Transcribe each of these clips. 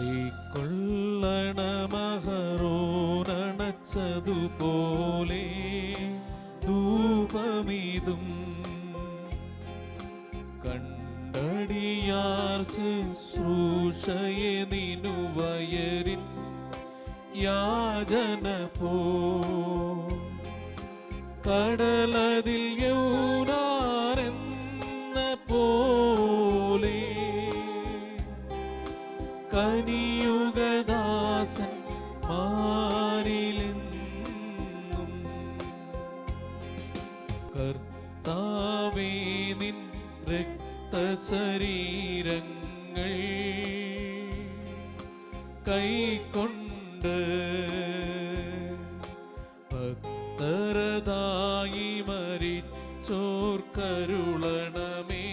കൈക്കൊള്ളണമഹരോനണച്ചതുപോലെ ധൂപമിതും കണ്ടടിയാർ ശുശ്രൂഷയെ നിനു വയരിൻ യാചന പോ കടലതിൽ യൗനാരെന്ന പോലെ കനിയുഗദാസൻ മാരിലെന്നും കർത്താവേ നിൻ രക്തശരീരങ്ങൾ കൈക്കൊണ്ട് ഭക്തരതായി മരിച്ചോർക്കരുളണമേ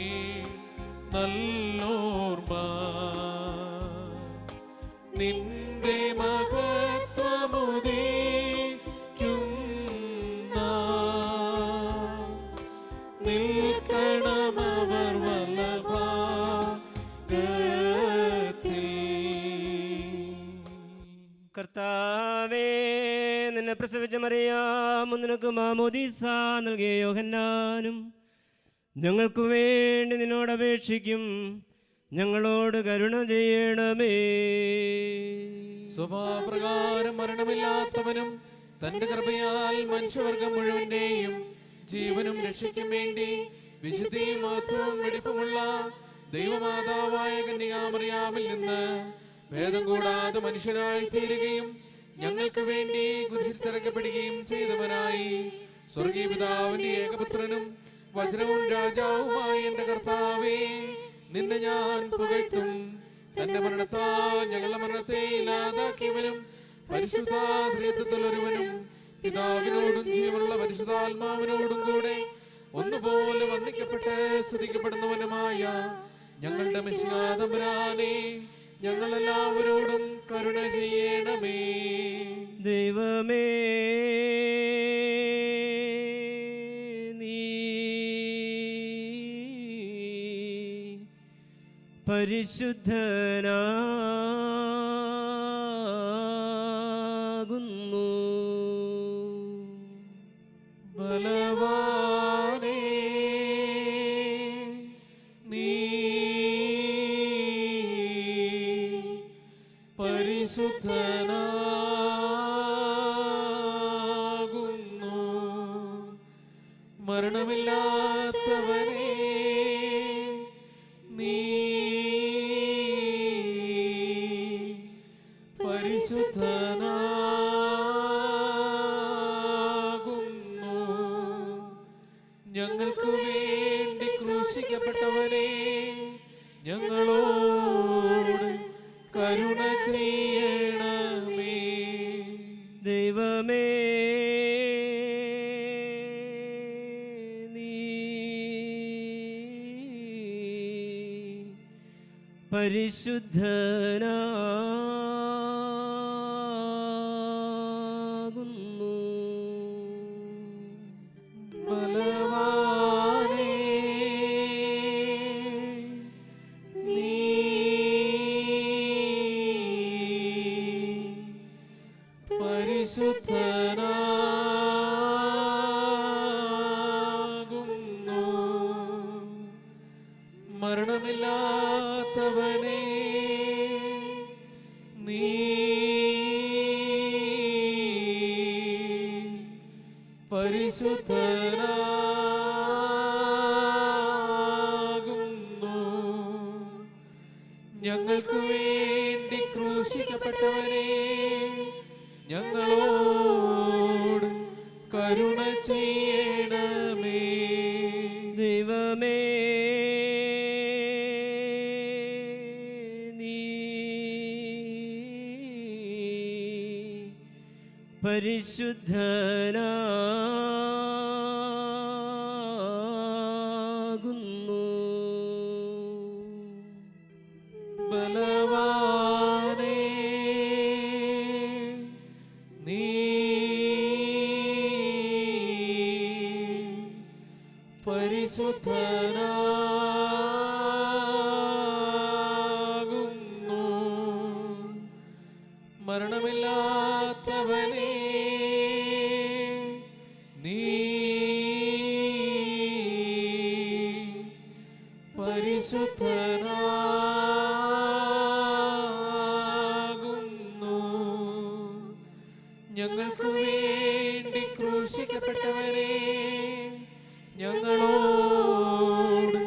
നല്ലോർമ്മ നിന്റെ മഹത്വമുദീക്കുന്ന നിൽക്കണമവർ വല്ലഭാഗത്തിൽ. കർത്താവേ, നിന്നെ പ്രസവിച്ച മറിയാം നിനക്ക് മാമോദീസ നൽകിയ യോഹന്നാനും ഞങ്ങൾക്ക് വേണ്ടി നിന്നോട് അപേക്ഷിക്കും. ഞങ്ങളോട് കരുണ ചെയ്യണമേ. സ്വഭാവപ്രകാരം മരണമില്ലാത്തവനും തന്റെ കൃപയാൽ മനുഷ്യവർഗം മുഴുവന്റെയും ജീവനും രക്ഷയ്ക്കും വേണ്ടി വിശുദ്ധിയും മഹത്വവും വെടിപ്പുമുള്ള ദൈവമാതാവായ കന്യകാമറിയാമിൽ നിന്ന് ഭേദം കൂടാതെ മനുഷ്യനായി തീരുകയും ഞങ്ങൾക്ക് വേണ്ടി കുരിശിൽ തറയ്ക്കപ്പെടുകയും ചെയ്തവനായി സ്വർഗീയ പിതാവിന്റെ ഏകപുത്രനും വചനവും രാജാവുമായ എന്റെ കർത്താവേ, നിന്നെ ഞാൻ പുകഴ്ത്തും. തന്റെ മരണത്താൽ ഞങ്ങളുടെ മരണത്തെ ഇല്ലാതാക്കിയവനും പരിശുദ്ധാത്മത്വത്തിലൊരുവനും പിതാവിനോടും ജീവനുള്ള പരിശുദ്ധാത്മാവിനോടും കൂടെ ഒന്നുപോലെ വന്ദിക്കപ്പെട്ട് സ്തുതിക്കപ്പെടുന്നവനുമായ ഞങ്ങളുടെ മിശിഹാ തമ്പുരാനെ, ഞങ്ങളെല്ലാവരോടും കരുണ ചെയ്യണമേ. ദൈവമേ, പരിശുദ്ധനാകുന്നു. ബലവാനേ, നീ പരിശുദ്ധനാകുന്നു. മരണമില്ലാത്തവനേ, നീ പരിശുദ്ധനാകുന്നു. ഞങ്ങൾക്ക് വേണ്ടി ക്രൂശിക്കപ്പെട്ടവനെ, ഞങ്ങളോട് കരുണ ചെയ്യണമേ. ദൈവമേ, നീ പരിശുദ്ധനാകുന്നു. ബലവാനേ, നീ പരിശുദ്ധനാകുന്നു. മരണമില്ലാത്തവനേ, നീ പരിശുദ്ധനാകുന്നു. ഞങ്ങൾക്ക് വേണ്ടി ക്രൂശിക്കപ്പെട്ടവനെ, ഞങ്ങളോട് കരുണ ചെയ്യണമേ. ദൈവമേ, നീ പരിശുദ്ധനാകുന്നു. ബലവാനേ, നീ പരിശുദ്ധനാകുന്നു. പരിശുദ്ധനാകുന്നു. ഞങ്ങൾക്ക് വേണ്ടി ക്രൂശിക്കപ്പെട്ടവനെ, ഞങ്ങളോട്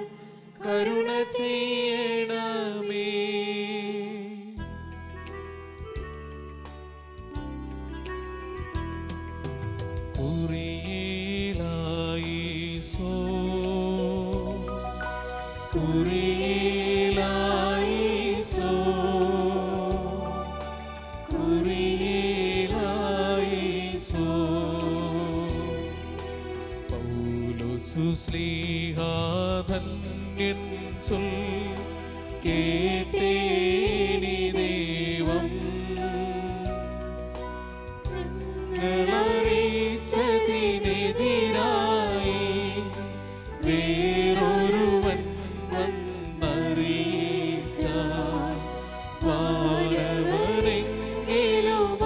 കരുണ ചെയ്യണമേ. കുറിയേലായിസോ, കുറിയേലായിസോ, കുറിയേലായിസോ. പൗലോസു ശ്ലീഹാധന്യൻ ചൊൽ കേട്ടേനി ദൈവം, ഞങ്ങളറിയിച്ചതിനെതിരായി വേറൊരുവൻ വന്നറിയിച്ച വാനവനെങ്കിലും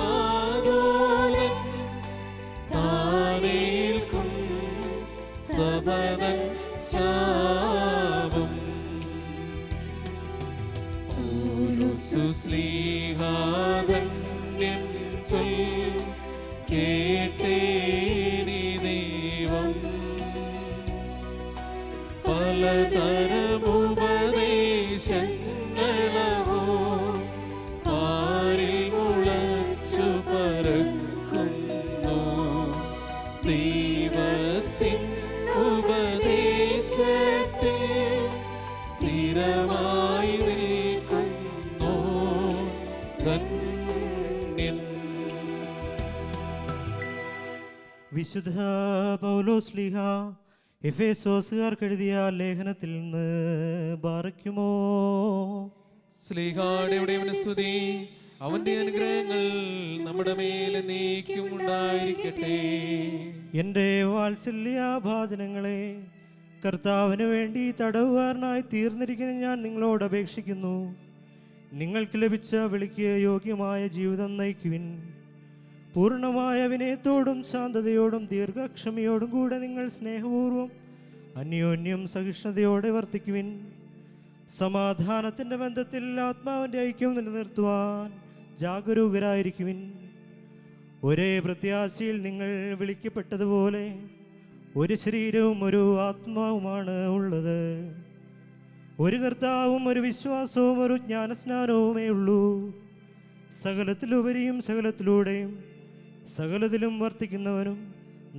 ആദോലൻ താനേൽക്കും സബദൻ ശാപം. പൗലോസു ശ്ലീഹാധന്യൻ ചൊൽ കേട്ടേനി ദൈവം, പലതരമുപദേശങ്ങളവോ പാരിൽ മുളച്ചു പരക്കുന്നു. ദൈവത്തിൻ ഉപദേശത്തിൽ സ്ഥിരമായി നിൽക്കുന്നു ധന്യൻ. വിശുദ്ധ പൗലോസ്ലീഹ എഫേസോസുകാർക്ക് എഴുതിയ ലേഖനത്തിൽ നിന്ന് ബാറയ്ക്കുമോ. ശ്ലീഹായുടെ സ്തുതി, അവന്റെ അനുഗ്രഹങ്ങൾ നമ്മുടെ മേലെ നീക്കും ഉണ്ടായിരിക്കട്ടെ. എൻ്റെ വാത്സല്യഭാചനങ്ങളെ, കർത്താവിന് വേണ്ടി തടവുകാരനായി തീർന്നിരിക്കുന്ന ഞാൻ നിങ്ങളോട് അപേക്ഷിക്കുന്നു. നിങ്ങൾക്ക് ലഭിച്ച വിളിക്ക് യോഗ്യമായ ജീവിതം നയിക്കുവിൻ. പൂർണ്ണമായ വിനയത്തോടും ശാന്തതയോടും ദീർഘക്ഷമയോടും കൂടെ നിങ്ങൾ സ്നേഹപൂർവ്വം അന്യോന്യം സഹിഷ്ണുതയോടെ വർത്തിക്കുവിൻ. സമാധാനത്തിൻ്റെ ബന്ധത്തിൽ ആത്മാവിൻ്റെ ഐക്യം നിലനിർത്തുവാൻ ജാഗരൂകരായിരിക്കുവിൻ. ഒരേ പ്രത്യാശയിൽ നിങ്ങൾ വിളിക്കപ്പെട്ടതുപോലെ ഒരു ശരീരവും ഒരു ആത്മാവുമാണ് ഉള്ളത്. ഒരു കർത്താവും ഒരു വിശ്വാസവും ഒരു ജ്ഞാനസ്നാനവുമേ ഉള്ളൂ. സകലത്തിലുപരിയും സകലത്തിലൂടെയും സകലത്തിലും വർത്തിക്കുന്നവനും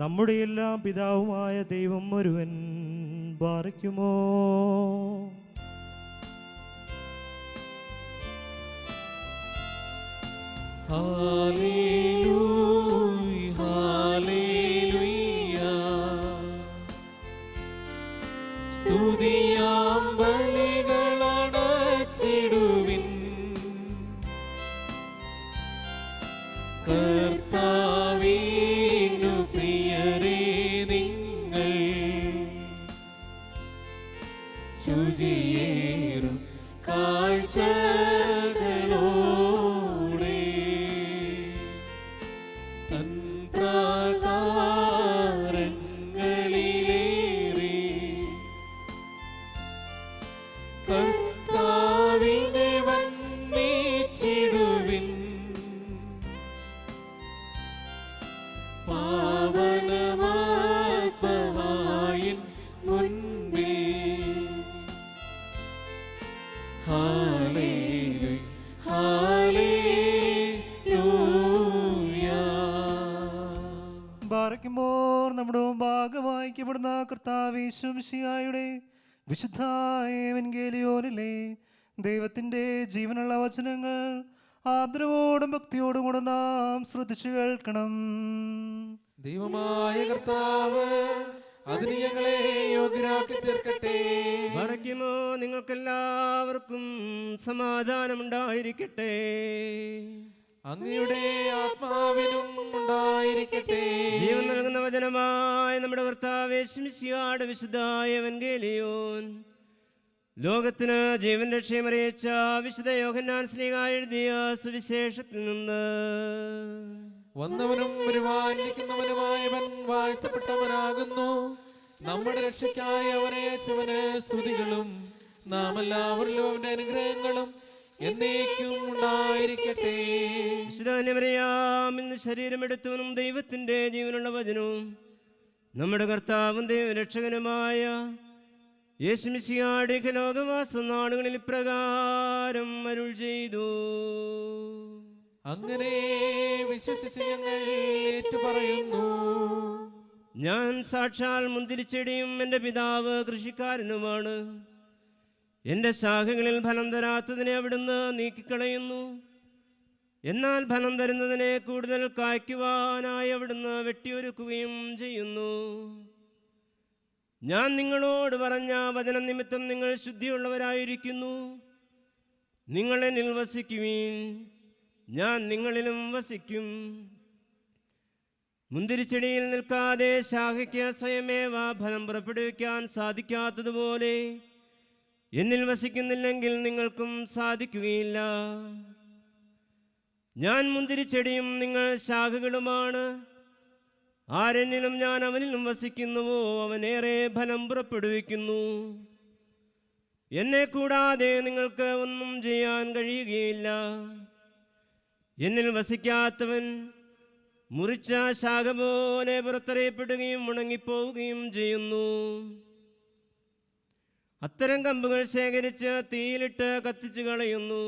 നമ്മുടെ എല്ലാം പിതാവുമായ ദൈവം ഒരുവൻ. ബാറയ്ക്കുമോ. Hallelujah, hallelujah. സ്തുതിയാം ബലികളണച്ചിടുവിൻ. കർത്താവിനു പ്രിയരേ നിങ്ങൾ ശുചിയേറും കാഴ്ചകളോടെ തൻ പ്രാകാരങ്ങളിലേറി കർത്താവിനെ വന്ദിച്ചിടുവിൻ. പാവനമാത്മഹായിൻ മുൻപിൽ ഹല്ലേലൂയ, ഹല്ലേലൂയ. ബാറയ്ക്കുമോർ നമ്മുടെ ഭാഗവായിക്കപ്പെടുന്ന കർത്താവേശു മിശിഹായുടെ വിശുദ്ധ ഏവൻഗേലിയോനിലെ ദൈവത്തിൻ്റെ ജീവനുള്ള വചനങ്ങൾ ആദരവോടും ഭക്തിയോടും കൂടെ നാം ശ്രദ്ധിച്ചു കേൾക്കണം. ദൈവമായ കർത്താവ് അതിന് ഞങ്ങളെ യോഗ്യരാക്കി തീർക്കട്ടെ. ബാറയ്ക്കുമോ, നിങ്ങൾക്കെല്ലാവർക്കും സമാധാനമുണ്ടായിരിക്കട്ടെ. അങ്ങയുടെ ആത്മാവിനും ഉണ്ടായിരിക്കട്ടെ. ജീവൻ നൽകുന്ന വചനമായ നമ്മുടെ കർത്താവേശു മിശിഹായുടെ വിശുദ്ധ ഏവൻഗേലിയോൻ ലോകത്തിന് ജീവൻ രക്ഷയമറിയിച്ച വിശുദ്ധ യോഹന്നാൻ ശ്ലീഹാ എഴുതിയ സുവിശേഷത്തിൽ നിന്ന്. വന്നവനും വരുവാനിരിക്കുന്നവനുമായവൻ വാഴ്ത്തപ്പെട്ടവനാകുന്നു. നമ്മുടെ രക്ഷയ്ക്കായി അവനെ അയച്ചവന് സ്തുതികളും നാം എല്ലാവരിലും അവന്റെ അനുഗ്രഹങ്ങളും എന്നേക്കും ഉണ്ടായിരിക്കട്ടെ. വിശുദ്ധ ശരീരമെടുത്തവനും ദൈവത്തിന്റെ ജീവനുള്ള വചനവും നമ്മുടെ കർത്താവും ദൈവരക്ഷകനുമായ യേശുമിശിഹായുടെ ലോകവാസ നാടുകളിൽ ഇപ്രകാരം അരുൾ ചെയ്തു. അങ്ങനെ വിശ്വസിച്ച് ഞങ്ങൾ ഏറ്റുപറയുന്നു. ഞാൻ സാക്ഷാൽ മുന്തിരിച്ചെടിയും എൻ്റെ പിതാവ് കൃഷിക്കാരനുമാണ്. എൻ്റെ ശാഖകളിൽ ഫലം തരാത്തതിനെ അവിടുന്ന് നീക്കിക്കളയുന്നു. എന്നാൽ ഫലം തരുന്നതിനെ കൂടുതൽ കായ്ക്കുവാനായി അവിടുന്ന് വെട്ടിയൊരുക്കുകയും ചെയ്യുന്നു. ഞാൻ നിങ്ങളോട് പറഞ്ഞ വചനം നിമിത്തം നിങ്ങൾ ശുദ്ധിയുള്ളവരായിരിക്കുന്നു. നിങ്ങൾ എന്നിൽ വസിക്കുവീൻ, ഞാൻ നിങ്ങളിലും വസിക്കും. മുന്തിരിച്ചെടിയിൽ നിൽക്കാതെ ശാഖയ്ക്ക് സ്വയമേവ ഫലം പുറപ്പെടുവിക്കാൻ സാധിക്കാത്തതുപോലെ എന്നിൽ വസിക്കുന്നില്ലെങ്കിൽ നിങ്ങൾക്കും സാധിക്കുകയില്ല. ഞാൻ മുന്തിരിച്ചെടിയും നിങ്ങൾ ശാഖകളുമാണ്. ആരെന്നിലും ഞാൻ അവനിലും വസിക്കുന്നുവോ അവനേറെ ഫലം പുറപ്പെടുവിക്കുന്നു. എന്നെ കൂടാതെ നിങ്ങൾക്ക് ഒന്നും ചെയ്യാൻ കഴിയുകയില്ല. എന്നിൽ വസിക്കാത്തവൻ മുറിച്ച ശാഖ പോലെ പുറത്തറിയപ്പെടുകയും ഉണങ്ങിപ്പോവുകയും ചെയ്യുന്നു. അത്തരം കമ്പുകൾ ശേഖരിച്ച് തീയിലിട്ട് കത്തിച്ചു കളയുന്നു.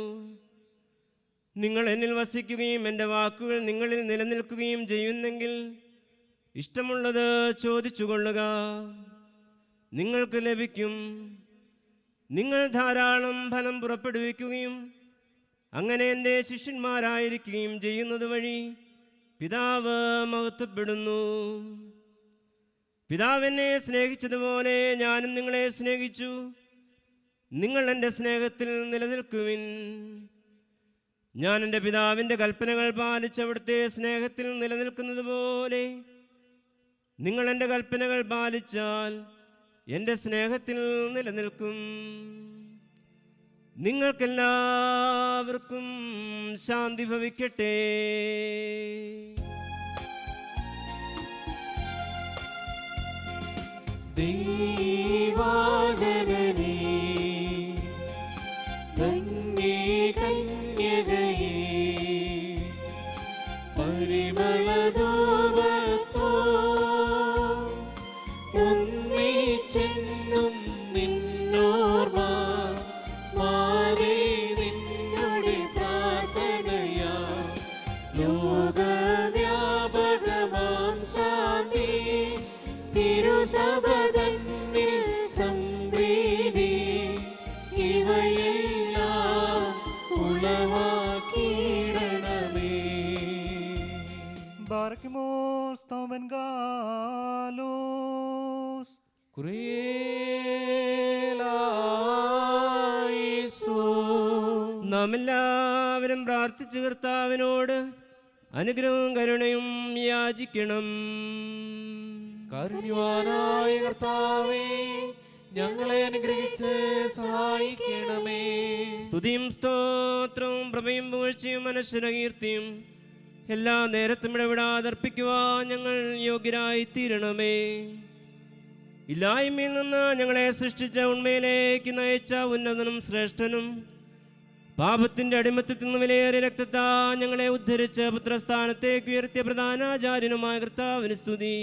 നിങ്ങൾ എന്നിൽ വസിക്കുകയും എൻ്റെ വാക്കുകൾ നിങ്ങളിൽ നിലനിൽക്കുകയും ചെയ്യുന്നെങ്കിൽ ഇഷ്ടമുള്ളത് ചോദിച്ചു കൊള്ളുക, നിങ്ങൾക്ക് ലഭിക്കും. നിങ്ങൾ ധാരാളം ഫലം പുറപ്പെടുവിക്കുകയും അങ്ങനെ എൻ്റെ ശിഷ്യന്മാരായിരിക്കുകയും ചെയ്യുന്നത് വഴി പിതാവ് മഹത്വപ്പെടുന്നു. പിതാവ് എന്നെ സ്നേഹിച്ചതുപോലെ ഞാനും നിങ്ങളെ സ്നേഹിച്ചു. നിങ്ങൾ എൻ്റെ സ്നേഹത്തിൽ നിലനിൽക്കുവിൻ. ഞാൻ എൻ്റെ പിതാവിൻ്റെ കൽപ്പനകൾ പാലിച്ച് അവിടുത്തെ സ്നേഹത്തിൽ നിലനിൽക്കുന്നത് പോലെ നിങ്ങൾ എൻ്റെ കൽപ്പനകൾ പാലിച്ചാൽ എൻ്റെ സ്നേഹത്തിൽ നിലനിൽക്കും. നിങ്ങൾക്കെല്ലാവർക്കും ശാന്തി ഭവിക്കട്ടെ. ദൈവജനനീ ധന്യേ കന്യകയേ പരിമളധൂപത്തോ ഒന്നിച്ചെന്നും നിന്നോർമ്മ മാറി നിന്നോട് പ്രാർത്ഥനയാ ലോകവ്യാപകമാം ശാന്തി തിരുസഭതന്നിൽ സംപ്രീതി ഇവയെല്ലാം ഉളവാക്കിയിടണമേ. ബാറക്കുമോർ സ്തോമൻ ഗാലോസ് നാം എല്ലാവരും പ്രാർത്ഥിച്ച് കർത്താവിനോട് അനുഗ്രഹവും കരുണയും യാചിക്കണം. കാരുണ്യവാനായ കർത്താവേ, ഞങ്ങളെ അനുഗ്രഹിച്ച് സഹായിക്കണമേ. സ്തുതിയും സ്തോത്രവും പ്രഭയും പുകഴ്ചയും അനശ്വരകീർത്തിയും എല്ലാ നേരത്തും ഇടപെടാതെ അർപ്പിക്കുവാൻ ഞങ്ങൾ യോഗ്യരായി തീരണമേ. ഇല്ലായ്മയിൽ നിന്ന് ഞങ്ങളെ സൃഷ്ടിച്ച ഉണ്മയിലേക്ക് നയിച്ച ഉന്നതനും ശ്രേഷ്ഠനും പാപത്തിന്റെ അടിമത്തത്തിൽ നിന്ന് വിലയേറിയ രക്തത്താ ഞങ്ങളെ ഉദ്ധരിച്ച് പുത്രസ്ഥാനത്തേക്ക് ഉയർത്തിയ പ്രധാനാചാര്യനുമായ കർത്താവിന് സ്തുതി.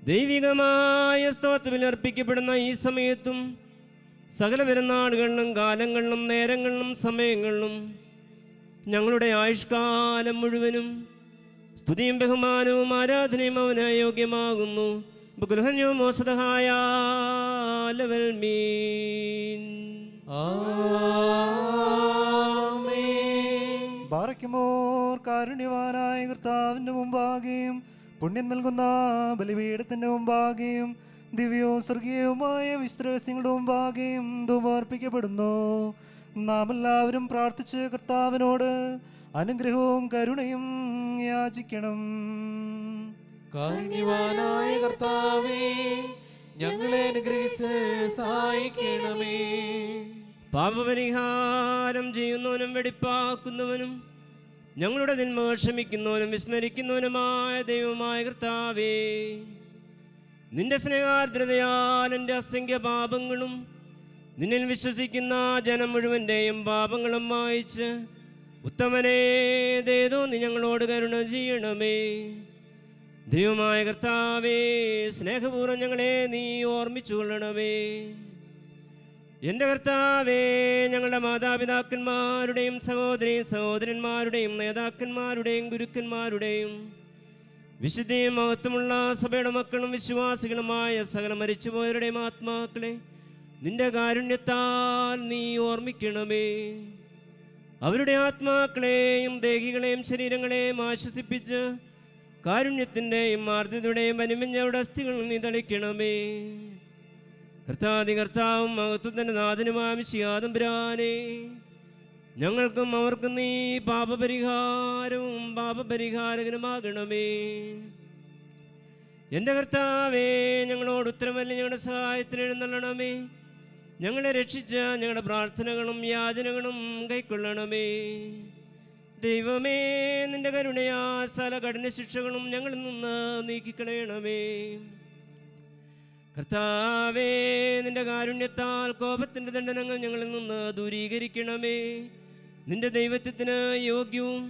ദൈവികമായ സ്തോത്രത്തിൽ അർപ്പിക്കപ്പെടുന്ന ഈ സമയത്തും സകല പെരുന്നാളുകളിലും കാലങ്ങളിലും നേരങ്ങളിലും സമയങ്ങളിലും ഞങ്ങളുടെ ആയുഷ്കാലം മുഴുവനും സ്തുതിയും ബഹുമാനവും ആരാധനയും അവന് യോഗ്യമാകുന്നു. ബാറക്കുമോർ കാരുണ്യവാനായ കർത്താവിന്റെ മുമ്പാകെയും പുണ്യം നൽകുന്ന ബലിപീഠത്തിന്റെ മുമ്പാകെയും ദിവ്യവും സ്വർഗീയവുമായ വിശ്രഹസ്യങ്ങളുടെ മുമ്പാകെയും ധൂപമർപ്പിക്കപ്പെടുന്നു. നാം എല്ലാവരും പ്രാർത്ഥിച്ച് കർത്താവിനോട് അനുഗ്രഹവും കരുണയും യാചിക്കണം. കാരുണ്യവാനായ കർത്താവേ, ഞങ്ങളെ അനുഗ്രഹിച്ച് സഹായിക്കണമേ. പാപപരിഹാരം ചെയ്യുന്നവനും വെടിപ്പാക്കുന്നവനും ഞങ്ങളുടെ തിന്മകൾ ക്ഷമിക്കുന്നവനും വിസ്മരിക്കുന്നവനുമായ ദൈവമായ കർത്താവേ, നിന്റെ സ്നേഹാർദ്രതയാൽ എൻ്റെ അസംഖ്യ പാപങ്ങളും നിന്നിൽ വിശ്വസിക്കുന്ന ജനം മുഴുവൻ്റെയും പാപങ്ങളും മായിച്ച് ഉത്തമനേതേതോ നീ ഞങ്ങളോട് കരുണ ചെയ്യണമേ. ദൈവമായ കർത്താവേ, സ്നേഹപൂർവ്വം ഞങ്ങളെ നീ ഓർമ്മിച്ചു കൊള്ളണമേ. എൻ്റെ കർത്താവേ, ഞങ്ങളുടെ മാതാപിതാക്കന്മാരുടെയും സഹോദരന്മാരുടെയും നേതാക്കന്മാരുടെയും ഗുരുക്കന്മാരുടെയും വിശുദ്ധിയും മഹത്വമുള്ള സഭയുടെ മക്കളും വിശ്വാസികളുമായ സകല മരിച്ചുപോയവരുടെയും ആത്മാക്കളെ നിന്റെ കാരുണ്യത്താൽ നീ ഓർമ്മിക്കണമേ. അവരുടെ ആത്മാക്കളെയും ദേഹികളെയും ശരീരങ്ങളെയും ആശ്വസിപ്പിച്ച് കാരുണ്യത്തിൻ്റെയും ആർദ്രതയുടെയും അനുമഞ്ഞവരുടെ അസ്ഥികൾ നീ തളിക്കണമേ. കർത്താവും മഹത്വത്തിൻ്റെ നാഥനുമായ മിശിഹാതമ്പുരാനെ, ഞങ്ങൾക്കും അവർക്കും നീ പാപപരിഹാരവും പാപപരിഹാരകനുമാകണമേ. എൻ്റെ കർത്താവേ, ഞങ്ങളോട് ഉത്തരമല്ല ഞങ്ങളുടെ സഹായത്തിന് എഴുന്നള്ളണമേ. ഞങ്ങളെ രക്ഷിച്ച ഞങ്ങളുടെ പ്രാർത്ഥനകളും യാചനകളും കൈക്കൊള്ളണമേ. ദൈവമേ, നിന്റെ കരുണയാ സകല കഠിന ശിക്ഷകളും ഞങ്ങളിൽ നിന്ന് നീക്കിക്കളയണമേ. കർത്താവേ, നിന്റെ കാരുണ്യത്താൽ കോപത്തിൻ്റെ ദണ്ഡനങ്ങൾ ഞങ്ങളിൽ നിന്ന് ദൂരീകരിക്കണമേ. നിന്റെ ദൈവത്വത്തിന് യോഗ്യവും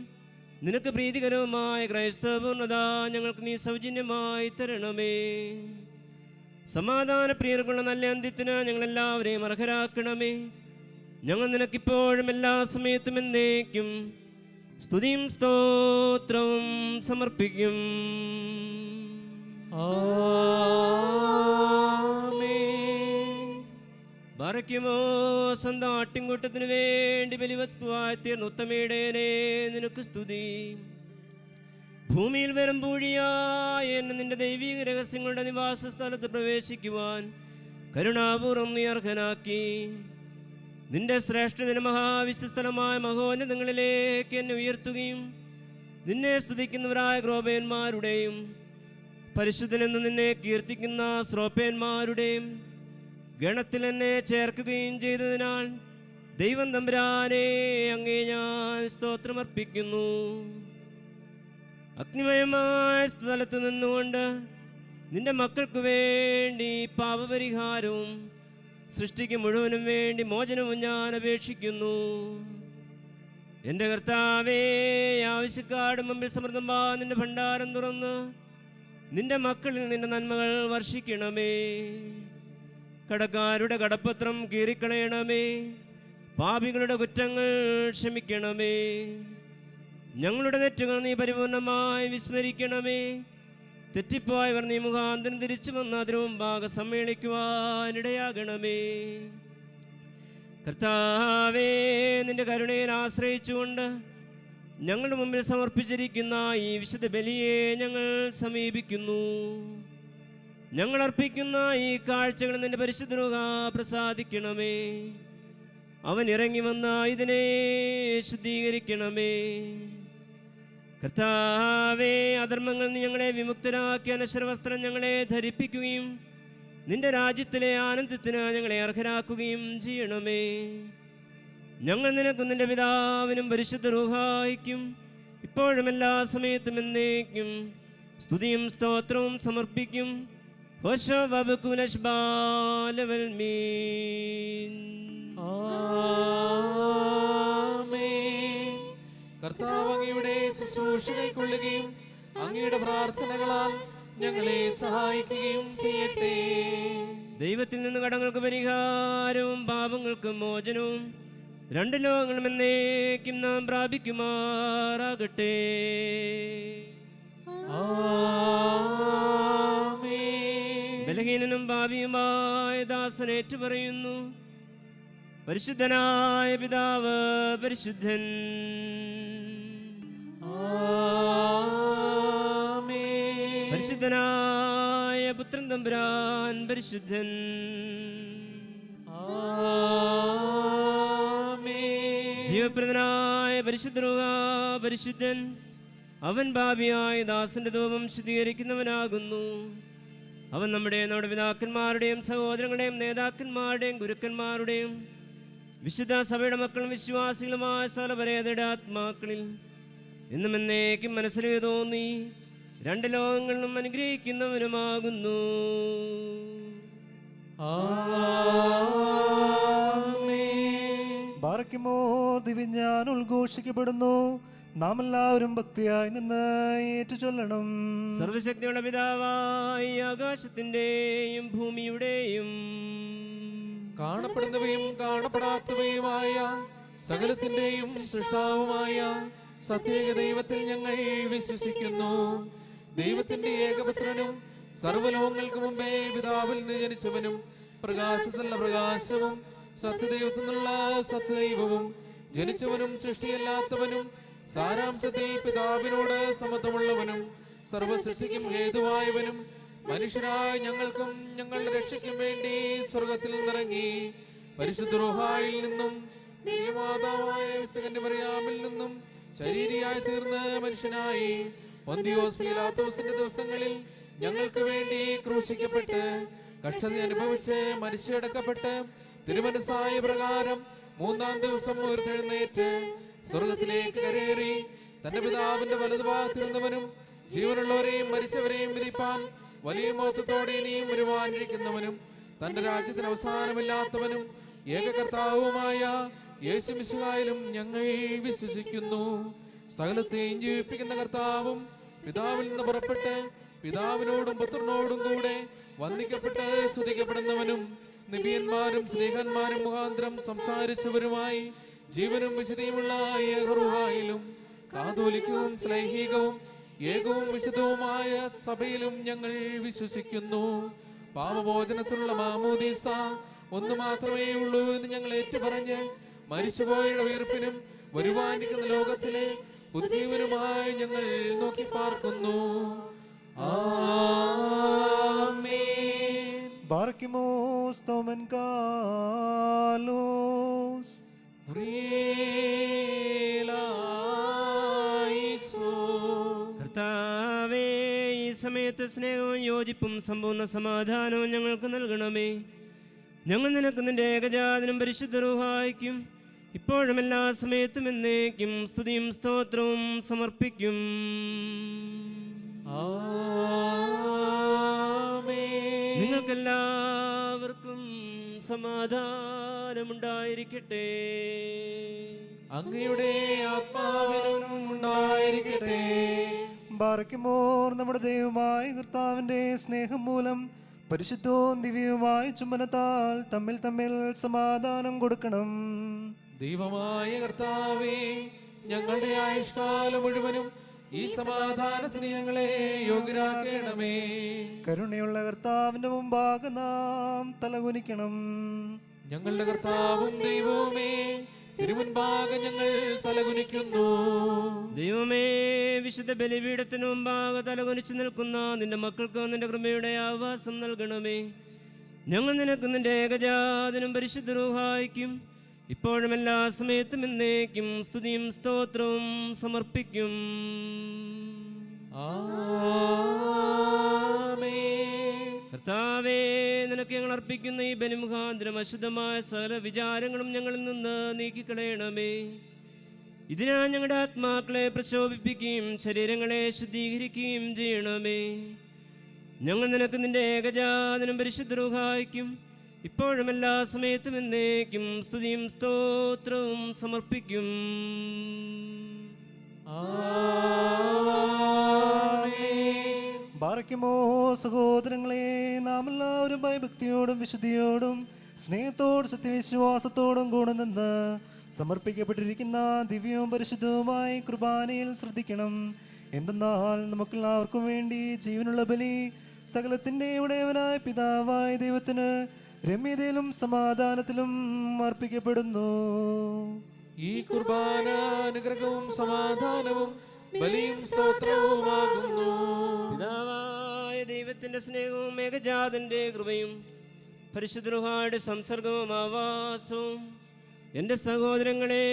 നിനക്ക് പ്രീതികരവുമായ ക്രൈസ്തവ പൂർണ്ണത ഞങ്ങൾക്ക് നീ സൗജന്യമായി തരണമേ. സമാധാനപ്രിയർക്കുള്ള നല്ല അന്ത്യത്തിന് ഞങ്ങളെല്ലാവരെയും അർഹരാക്കണമേ. ഞങ്ങൾ നിനക്കിപ്പോഴും എല്ലാ സമയത്തും എന്നേക്കും സ്തുതിയും സ്തോത്രവും സമർപ്പിക്കും. ബാറയ്ക്കുമോ സ്വന്തം ആട്ടിൻകൂട്ടത്തിന് വേണ്ടി ബലിവസ്തുവായി തീർന്ന ഉത്തമയുടേനെ നിനക്ക് സ്തുതി. ഭൂമിയിൽ വരുമ്പൂഴിയായ എന്നെ നിന്റെ ദൈവിക രഹസ്യങ്ങളുടെ നിവാസ സ്ഥലത്ത് പ്രവേശിക്കുവാൻ കരുണാപൂർവം നീ അർഹനാക്കി. നിന്റെ ശ്രേഷ്ഠതന് മഹാവിശ്വസ്ഥലമായ മഹോന്നതങ്ങളിലേക്ക് എന്നെ ഉയർത്തുകയും നിന്നെ സ്തുതിക്കുന്നവരായ ക്രോപേന്മാരുടെയും പരിശുദ്ധനെന്ന് നിന്നെ കീർത്തിക്കുന്ന ശ്രോപ്പേന്മാരുടെയും ഗണത്തിൽ എന്നെ ചേർക്കുകയും ചെയ്തതിനാൽ ദൈവം തമ്പുരാനെ അങ്ങേ ഞാൻ സ്തോത്രമർപ്പിക്കുന്നു. അഗ്നിമയമായ സ്ഥലത്ത് നിന്നുകൊണ്ട് നിന്റെ മക്കൾക്ക് വേണ്ടി പാപപരിഹാരവും സൃഷ്ടിക്ക് മുഴുവനും വേണ്ടി മോചനവും ഞാൻ അപേക്ഷിക്കുന്നു. എൻ്റെ കർത്താവേ, ആവശ്യക്കാരുടെ മുമ്പിൽ സമൃദ്ധമാ നിന്റെ ഭണ്ഡാരം തുറന്ന് നിന്റെ മക്കളിൽ നിന്റെ നന്മകൾ വർഷിക്കണമേ. കടക്കാരുടെ കടപ്പത്രം കീറിക്കളയണമേ. പാപികളുടെ കുറ്റങ്ങൾ ക്ഷമിക്കണമേ. ഞങ്ങളുടെ തെറ്റുകൾ നീ പരിപൂർണമായി വിസ്മരിക്കണമേ. തെറ്റിപ്പോയവർ നീ മുഖാന്തരം തിരിച്ചു വന്ന് അതിനു മുമ്പാകെ സമ്മേളിക്കുവാനിടയാകണമേ. കർത്താവേ, നിന്റെ കരുണയിൽ ആശ്രയിച്ചുകൊണ്ട് ഞങ്ങളുടെ മുമ്പിൽ സമർപ്പിച്ചിരിക്കുന്ന ഈ വിശുദ്ധ ബലിയെ ഞങ്ങൾ സമീപിക്കുന്നു. ഞങ്ങൾ അർപ്പിക്കുന്ന ഈ കാഴ്ചകൾ നിന്റെ പരിശുദ്ധ പ്രസാദിക്കണമേ. അവൻ ഇറങ്ങി വന്ന ഇതിനെ ശുദ്ധീകരിക്കണമേ. കർത്താവേ, അധർമ്മങ്ങൾ നീ ഞങ്ങളെ വിമുക്തരാക്കി അനശ്വരവസ്ത്രം ഞങ്ങളെ ധരിപ്പിക്കുകയും നിന്റെ രാജ്യത്തിലെ ആനന്ദത്തിന് ഞങ്ങളെ അർഹരാക്കുകയും ചെയ്യണമേ. ഞങ്ങൾ നിനക്കും നിന്റെ പിതാവിനും പരിശുദ്ധ റൂഹായിക്കും ഇപ്പോഴും എല്ലാ സമയത്തും എന്നേക്കും സ്തുതിയും സ്തോത്രവും സമർപ്പിക്കും. കർത്താവ് അങ്ങയുടെ ശുശ്രൂഷ കൈക്കൊള്ളുകയും അങ്ങയുടെ പ്രാർത്ഥനകളാൽ ഞങ്ങളെ സഹായിക്കുകയും ചെയ്യട്ടെ. ദൈവത്തിൽ നിന്ന് കടങ്ങൾക്ക് പരിഹാരവും പാപങ്ങൾക്ക് മോചനവും രണ്ട് ലോകങ്ങളും എന്നേക്കും നാം പ്രാപിക്കുമാറാകട്ടെ. ബലഹീനനും പാപിയുമായ ദാസനേറ്റു പറയുന്നു, പരിശുദ്ധനായ പിതാവ് പരിശുദ്ധൻ, പരിശുദ്ധനായ പുത്രൻ തമ്പുരാൻ പരിശുദ്ധൻ, ജീവപ്രദനായ പരിശുദ്ധ പരിശുദ്ധൻ. അവൻ പാപിയായ ദാസന്റെ ധൂപം ശുദ്ധീകരിക്കുന്നവനാകുന്നു. അവൻ നമ്മുടെ പിതാക്കന്മാരുടെയും സഹോദരങ്ങളുടെയും നേതാക്കന്മാരുടെയും ഗുരുക്കന്മാരുടെയും വിശുദ്ധ സഭയുടെ മക്കളും വിശ്വാസികളുമായ സകലപരേതയുടെ ആത്മാക്കളിൽ എന്നും എന്നേക്കും മനസ്സിൽ തോന്നി രണ്ട് ലോകങ്ങളിലും അനുഗ്രഹിക്കുന്നവനുമാകുന്നു. ബാറയ്ക്കുമോ ദിവ്യജ്ഞാനം ഉദ്ഘോഷിക്കപ്പെടുന്നു. നാം എല്ലാവരും ഭക്തിയായി നിന്ന് ഏറ്റു ചൊല്ലണം. സർവശക്തിയുള്ള പിതാവായി ആകാശത്തിന്റെയും ഭൂമിയുടെയും കാണപ്പെടുന്നവയും കാണപ്പെടാത്തവയുമായ സകലത്തിന്റെയും സൃഷ്ടാവുമായ സത്യേക ദൈവത്തിൽ ഞങ്ങൾ വിശ്വസിക്കുന്നു. ദൈവത്തിന്റെ ഏകപുത്രനും സർവ്വലോകങ്ങൾക്ക് മുമ്പേ പിതാവിൽ നിന്ന് ജനിച്ചവനും പ്രകാശത്തിലുള്ള പ്രകാശവും സത്യദൈവത്തിൽ നിന്നുള്ള സത്യദൈവവും ജനിച്ചവനും സൃഷ്ടിയല്ലാത്തവനും സാരാംശത്തിൽ പിതാവിനോട് സമത്വമുള്ളവനും സർവസൃഷ്ടിക്കും ഹേതുവായവനും മനുഷ്യരായ ഞങ്ങൾക്കും ഞങ്ങളുടെ രക്ഷയ്ക്കും വേണ്ടി സ്വർഗത്തിൽ നിന്നിറങ്ങി പരിശുദ്ധ റൂഹായിൽ നിന്നും ദൈവമാതാവായ വിശുദ്ധ മറിയാമിൽ നിന്നും ശരീരിയായി തീർന്ന മനുഷ്യനായി പൊന്തിയോസ് പീലാത്തോസിന്റെ ദിവസങ്ങളിൽ ഞങ്ങൾക്ക് വേണ്ടി ക്രൂശിക്കപ്പെട്ട് കഷ്ടത അനുഭവിച്ച് മരിച്ചടക്കപ്പെട്ട് തിരുമനസ്സായ പ്രകാരം മൂന്നാം ദിവസം ഉയർത്തെഴുന്നേറ്റ് സ്വർഗത്തിലേക്ക് കരേറി തന്റെ പിതാവിന്റെ വലതുഭാഗത്തിരുന്നവനും ജീവനുള്ളവരെയും മരിച്ചവരെയും വിധിപ്പാൻ വലിയ മഹത്വത്തോടെ ഇനിയും വരുവാനിരിക്കുന്നവനും തന്റെ രാജ്യത്തിന് അവസാനമില്ലാത്തവനും ഏകകർത്താവുമായ യേശുമിശിഹായിലും ഞങ്ങൾ വിശ്വസിക്കുന്നു. സകലത്തെയും ജീവിപ്പിക്കുന്ന കർത്താവും പിതാവിൽ നിന്ന് പുറപ്പെട്ട് പിതാവിനോടും പുത്രനോടും കൂടെ വന്ദിക്കപ്പെട്ട് സ്തുതിക്കപ്പെടുന്നവനും നബിയന്മാരും സ്നേഹന്മാരും മുഖാന്തരം സംസാരിച്ചവരുമായി ജീവനും വിശുദ്ധിയുമുള്ള ഏകറുഹായിലും കാതോലിക്കവും സ്ലൈഹികവും ഏകവും വിശുദ്ധവുമായ സഭയിലും ഞങ്ങൾ വിശ്വസിക്കുന്നു. പാപമോചനത്തിലുള്ള മാമോദീസ ഒന്ന് മാത്രമേ ഉള്ളൂ എന്ന് ഞങ്ങൾ ഏറ്റുപറഞ്ഞ് മരിച്ചുപോയയുടെ ഉയർപ്പിനും വരുവാനിരിക്കുന്ന ലോകത്തിലെ പുതിയവനുമായി ഞങ്ങൾ നോക്കി പാർക്കുന്നു. ആമേൻ. ബാറയ്ക്കുമോസ് തോമൻ കാലോസ് കർത്താവേ, ഈ സമയത്ത് സ്നേഹവും യോജിപ്പും സമ്പൂർണ്ണ സമാധാനവും ഞങ്ങൾക്ക് നൽകണമേ. ഞങ്ങൾ നിനക്ക് നിന്റെ ഏകജാതനും പരിശുദ്ധ റൂഹായിക്കും ഇപ്പോഴും എല്ലാ സമയത്തും എന്നേക്കും സ്തുതിയും സ്തോത്രവും സമർപ്പിക്കും. നിങ്ങൾക്കെല്ലാവർക്കും സമാധാനമുണ്ടായിരിക്കട്ടെ. അങ്ങയുടെ ആത്മാവിനും ഉണ്ടായിരിക്കട്ടെ. ബാറയ്ക്കുമോർ നമ്മുടെ ദൈവമായ കർത്താവിന്റെ സ്നേഹം മൂലം പരിശുദ്ധവും ദിവ്യവുമായ ചുംബനത്താൽ തമ്മിൽ തമ്മിൽ സമാധാനം കൊടുക്കണം. ദൈവമായ കർത്താവേ, ഞങ്ങളുടെ ആയുഷ്കാലം മുഴുവനും ഈ സമാധാനത്തിന് ഞങ്ങളെ യോഗ്യരാക്കണമേ. കരുണയുള്ള കർത്താവിന്റെ മുമ്പാകെ നാം തലകുനിക്കണം. ഞങ്ങളുടെ കർത്താവും ദൈവവുമേ, തിരുമുൻപാകെ ഞങ്ങൾ തലകുനിക്കുന്നു. ദൈവമേ, വിശുദ്ധ ബലിപീഠത്തിന് മുമ്പാകെ തലകുനിച്ചു നിൽക്കുന്ന നിന്റെ മക്കൾക്ക് നിന്റെ കൃപയുടെ ആവാസം നൽകണമേ. ഞങ്ങൾ നിനക്ക് നിന്റെ ഏകജാതനും പരിശുദ്ധ റൂഹായിക്കും ഇപ്പോഴും എല്ലാ സമയത്തും എന്നേക്കും സ്തുതിയും സ്തോത്രവും സമർപ്പിക്കും. കർത്താവേ, നിനക്ക് ഞങ്ങൾ അർപ്പിക്കുന്ന ഈ ബലിമുഖാന്തരം അശുദ്ധമായ സകല വിചാരങ്ങളും ഞങ്ങളിൽ നിന്ന് നീക്കിക്കളയണമേ. ഇതിനാൽ ഞങ്ങളുടെ ആത്മാക്കളെ പ്രശോഭിപ്പിക്കുകയും ശരീരങ്ങളെ ശുദ്ധീകരിക്കുകയും ചെയ്യണമേ. ഞങ്ങൾ നിനക്ക് നിന്റെ ഏകജാതനും പരിശുദ്ധ റൂഹായിക്കും ഇപ്പോഴും എല്ലാ സമയത്തും എന്നേക്കും സ്തുതിയും സ്തോത്രവും സമർപ്പിക്കും. ബാറയ്ക്കുമോ സഹോദരങ്ങളെ, നാം എല്ലാവരും ഭയഭക്തിയോടും വിശുദ്ധിയോടും സ്നേഹത്തോടും സത്യവിശ്വാസത്തോടും കൂടെ നിന്ന് സമർപ്പിക്കപ്പെട്ടിരിക്കുന്ന ദിവ്യവും പരിശുദ്ധവുമായ കുർബാനയിൽ ശ്രദ്ധിക്കണം. എന്തെന്നാൽ നമുക്കെല്ലാവർക്കും വേണ്ടി ജീവനുള്ള ബലി സകലത്തിൻ്റെ ഉടയവനായ പിതാവായ ദൈവത്തിന് രമ്യതയിലും സമാധാനത്തിലും അർപ്പിക്കപ്പെടുന്നു. ഈ കുർബാന അനുഗ്രഹവും സമാധാനവും ബലിയും സ്തോത്രവുമാകുന്നു. പിതാവായ ദൈവത്തിന്റെ സ്നേഹവും ഏകജാതന്റെ കൃപയും പരിശുദ്ധ റൂഹായുടെ സംസർഗവും ആവാസവും എൻ്റെ സഹോദരങ്ങളെ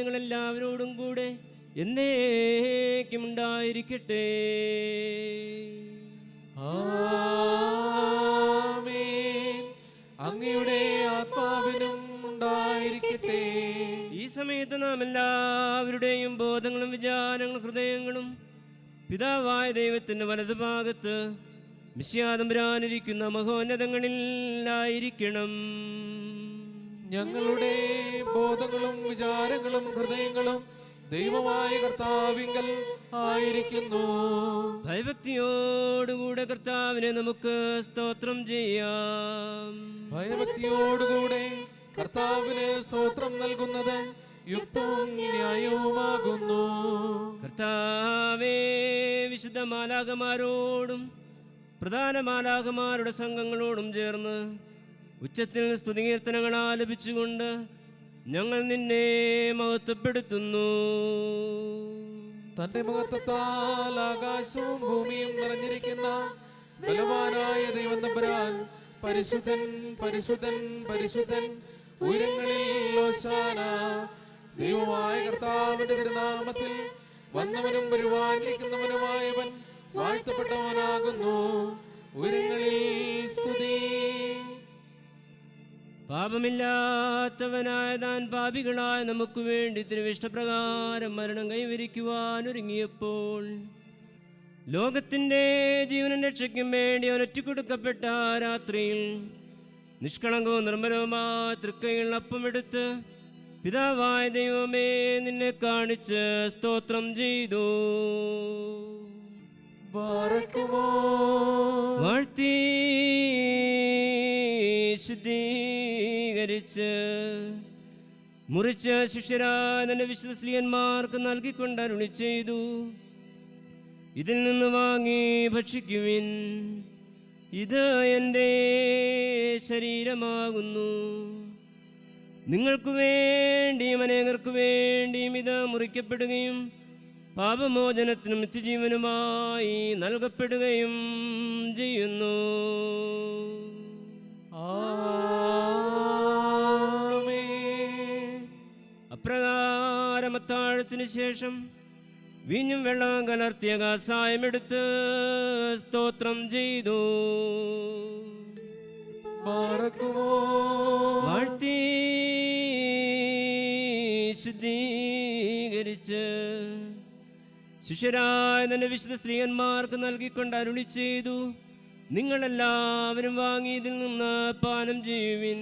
നിങ്ങളെല്ലാവരോടും കൂടെ എന്നേക്കും ഉണ്ടായിരിക്കട്ടെ. ആമേൻ. അങ്ങയുടെ ആത്മാവിനും ഉണ്ടായിരിക്കട്ടെ. ഈ സമയത്ത് നാം എല്ലാവരുടെയും ബോധങ്ങളും വിചാരങ്ങളും ഹൃദയങ്ങളും പിതാവായ ദൈവത്തിന്റെ വലതുഭാഗത്ത് മിശിഹാ തമ്പുരാനിരിക്കുന്ന മഹോന്നതങ്ങളിലായിരിക്കണം. ഞങ്ങളുടെ ബോധങ്ങളും വിചാരങ്ങളും ഹൃദയങ്ങളും ദൈവമായ കർത്താവിങ്കൽ ആയിരിക്കുന്നു. ഭയഭക്തിയോടുകൂടെ കർത്താവിനെ നമുക്ക് സ്തോത്രം ചെയ്യാം. ഭയഭക്തിയോടുകൂടെ കർത്താവിന് സ്തോത്രം നൽകുന്നത് യുക്തവും ന്യായവുമാകുന്നു. കർത്താവേ, വിശുദ്ധ മാലാഖമാരോടും പ്രധാന മാലാഖമാരുടെ സംഘങ്ങളോടും ചേർന്ന് ഉച്ചത്തിൽ സ്തുതികീർത്തനങ്ങൾ ആലപിച്ചുകൊണ്ട് ഞങ്ങൾ നിന്നെ മഹത്വപ്പെടുത്തുന്നു. തന്റെ മഹത്വത്താൽ ആകാശവും ഭൂമിയും നിറഞ്ഞിരിക്കുന്ന ബലവാനായ ദൈവം തമ്പുരാൻ പരിശുദ്ധൻ പരിശുദ്ധൻ പരിശുദ്ധൻ, ഉയരങ്ങളിൽ ഹോശാന. ദൈവമായ കർത്താവിന്റെ തിരുനാമത്തിൽ വന്നവനും വരുവാനിരിക്കുന്നവനുമായവൻ വാഴ്ത്തപ്പെട്ടവനാകുന്നു. ഉയരങ്ങളിൽ സ്തുതി. പാപമില്ലാത്തവനായ താൻ പാപികളായ നമുക്ക് വേണ്ടി തിരുവിഷ്ടപ്രകാരം മരണം കൈവരിക്കുവാൻ ഒരുങ്ങിയപ്പോൾ ലോകത്തിൻ്റെ ജീവനും രക്ഷയ്ക്കും വേണ്ടി ഒരൊറ്റിക്കൊടുക്കപ്പെട്ട രാത്രിയിൽ നിഷ്കളങ്കവും നിർമ്മലവുമായ തൃക്കൈയിൽ അപ്പമെടുത്ത് പിതാവായ ദൈവമേ നിന്നെ കാണിച്ച് സ്തോത്രം ചെയ്തു. വാഴ്ത്തി ശുദ്ധീകരിച്ച് മുറിച്ച് ശിഷ്യരായ തന്റെ വിശുദ്ധ സ്ത്രീയന്മാർക്ക് നൽകിക്കൊണ്ട് അരുളി ചെയ്തു, ഇതിൽ നിന്ന് വാങ്ങി ഭക്ഷിക്കുവിൻ, ഇത് എൻ്റെ ശരീരമാകുന്നു. നിങ്ങൾക്ക് വേണ്ടിയും അനേകർക്ക് വേണ്ടിയും ഇത് മുറിക്കപ്പെടുകയും പാപമോചനത്തിനും നിത്യജീവനുമായി നൽകപ്പെടുകയും ചെയ്യുന്നു. അപ്രകാരം അത്താഴത്തിന് ശേഷം വീഞ്ഞും വെള്ളവും കലർത്തിയ കാസായമെടുത്ത് സ്തോത്രം ചെയ്തു. വാഴ്ത്തി ശുദ്ധീകരിച്ച് ശിഷ്യരായ തന്റെ വിശുദ്ധ സ്ത്രീയന്മാർക്ക് നൽകിക്കൊണ്ട് അരുളി ചെയ്തു, നിങ്ങളെല്ലാവരും വാങ്ങി ഇതിൽ നിന്ന് പാനം ചെയ്യുവിൻ,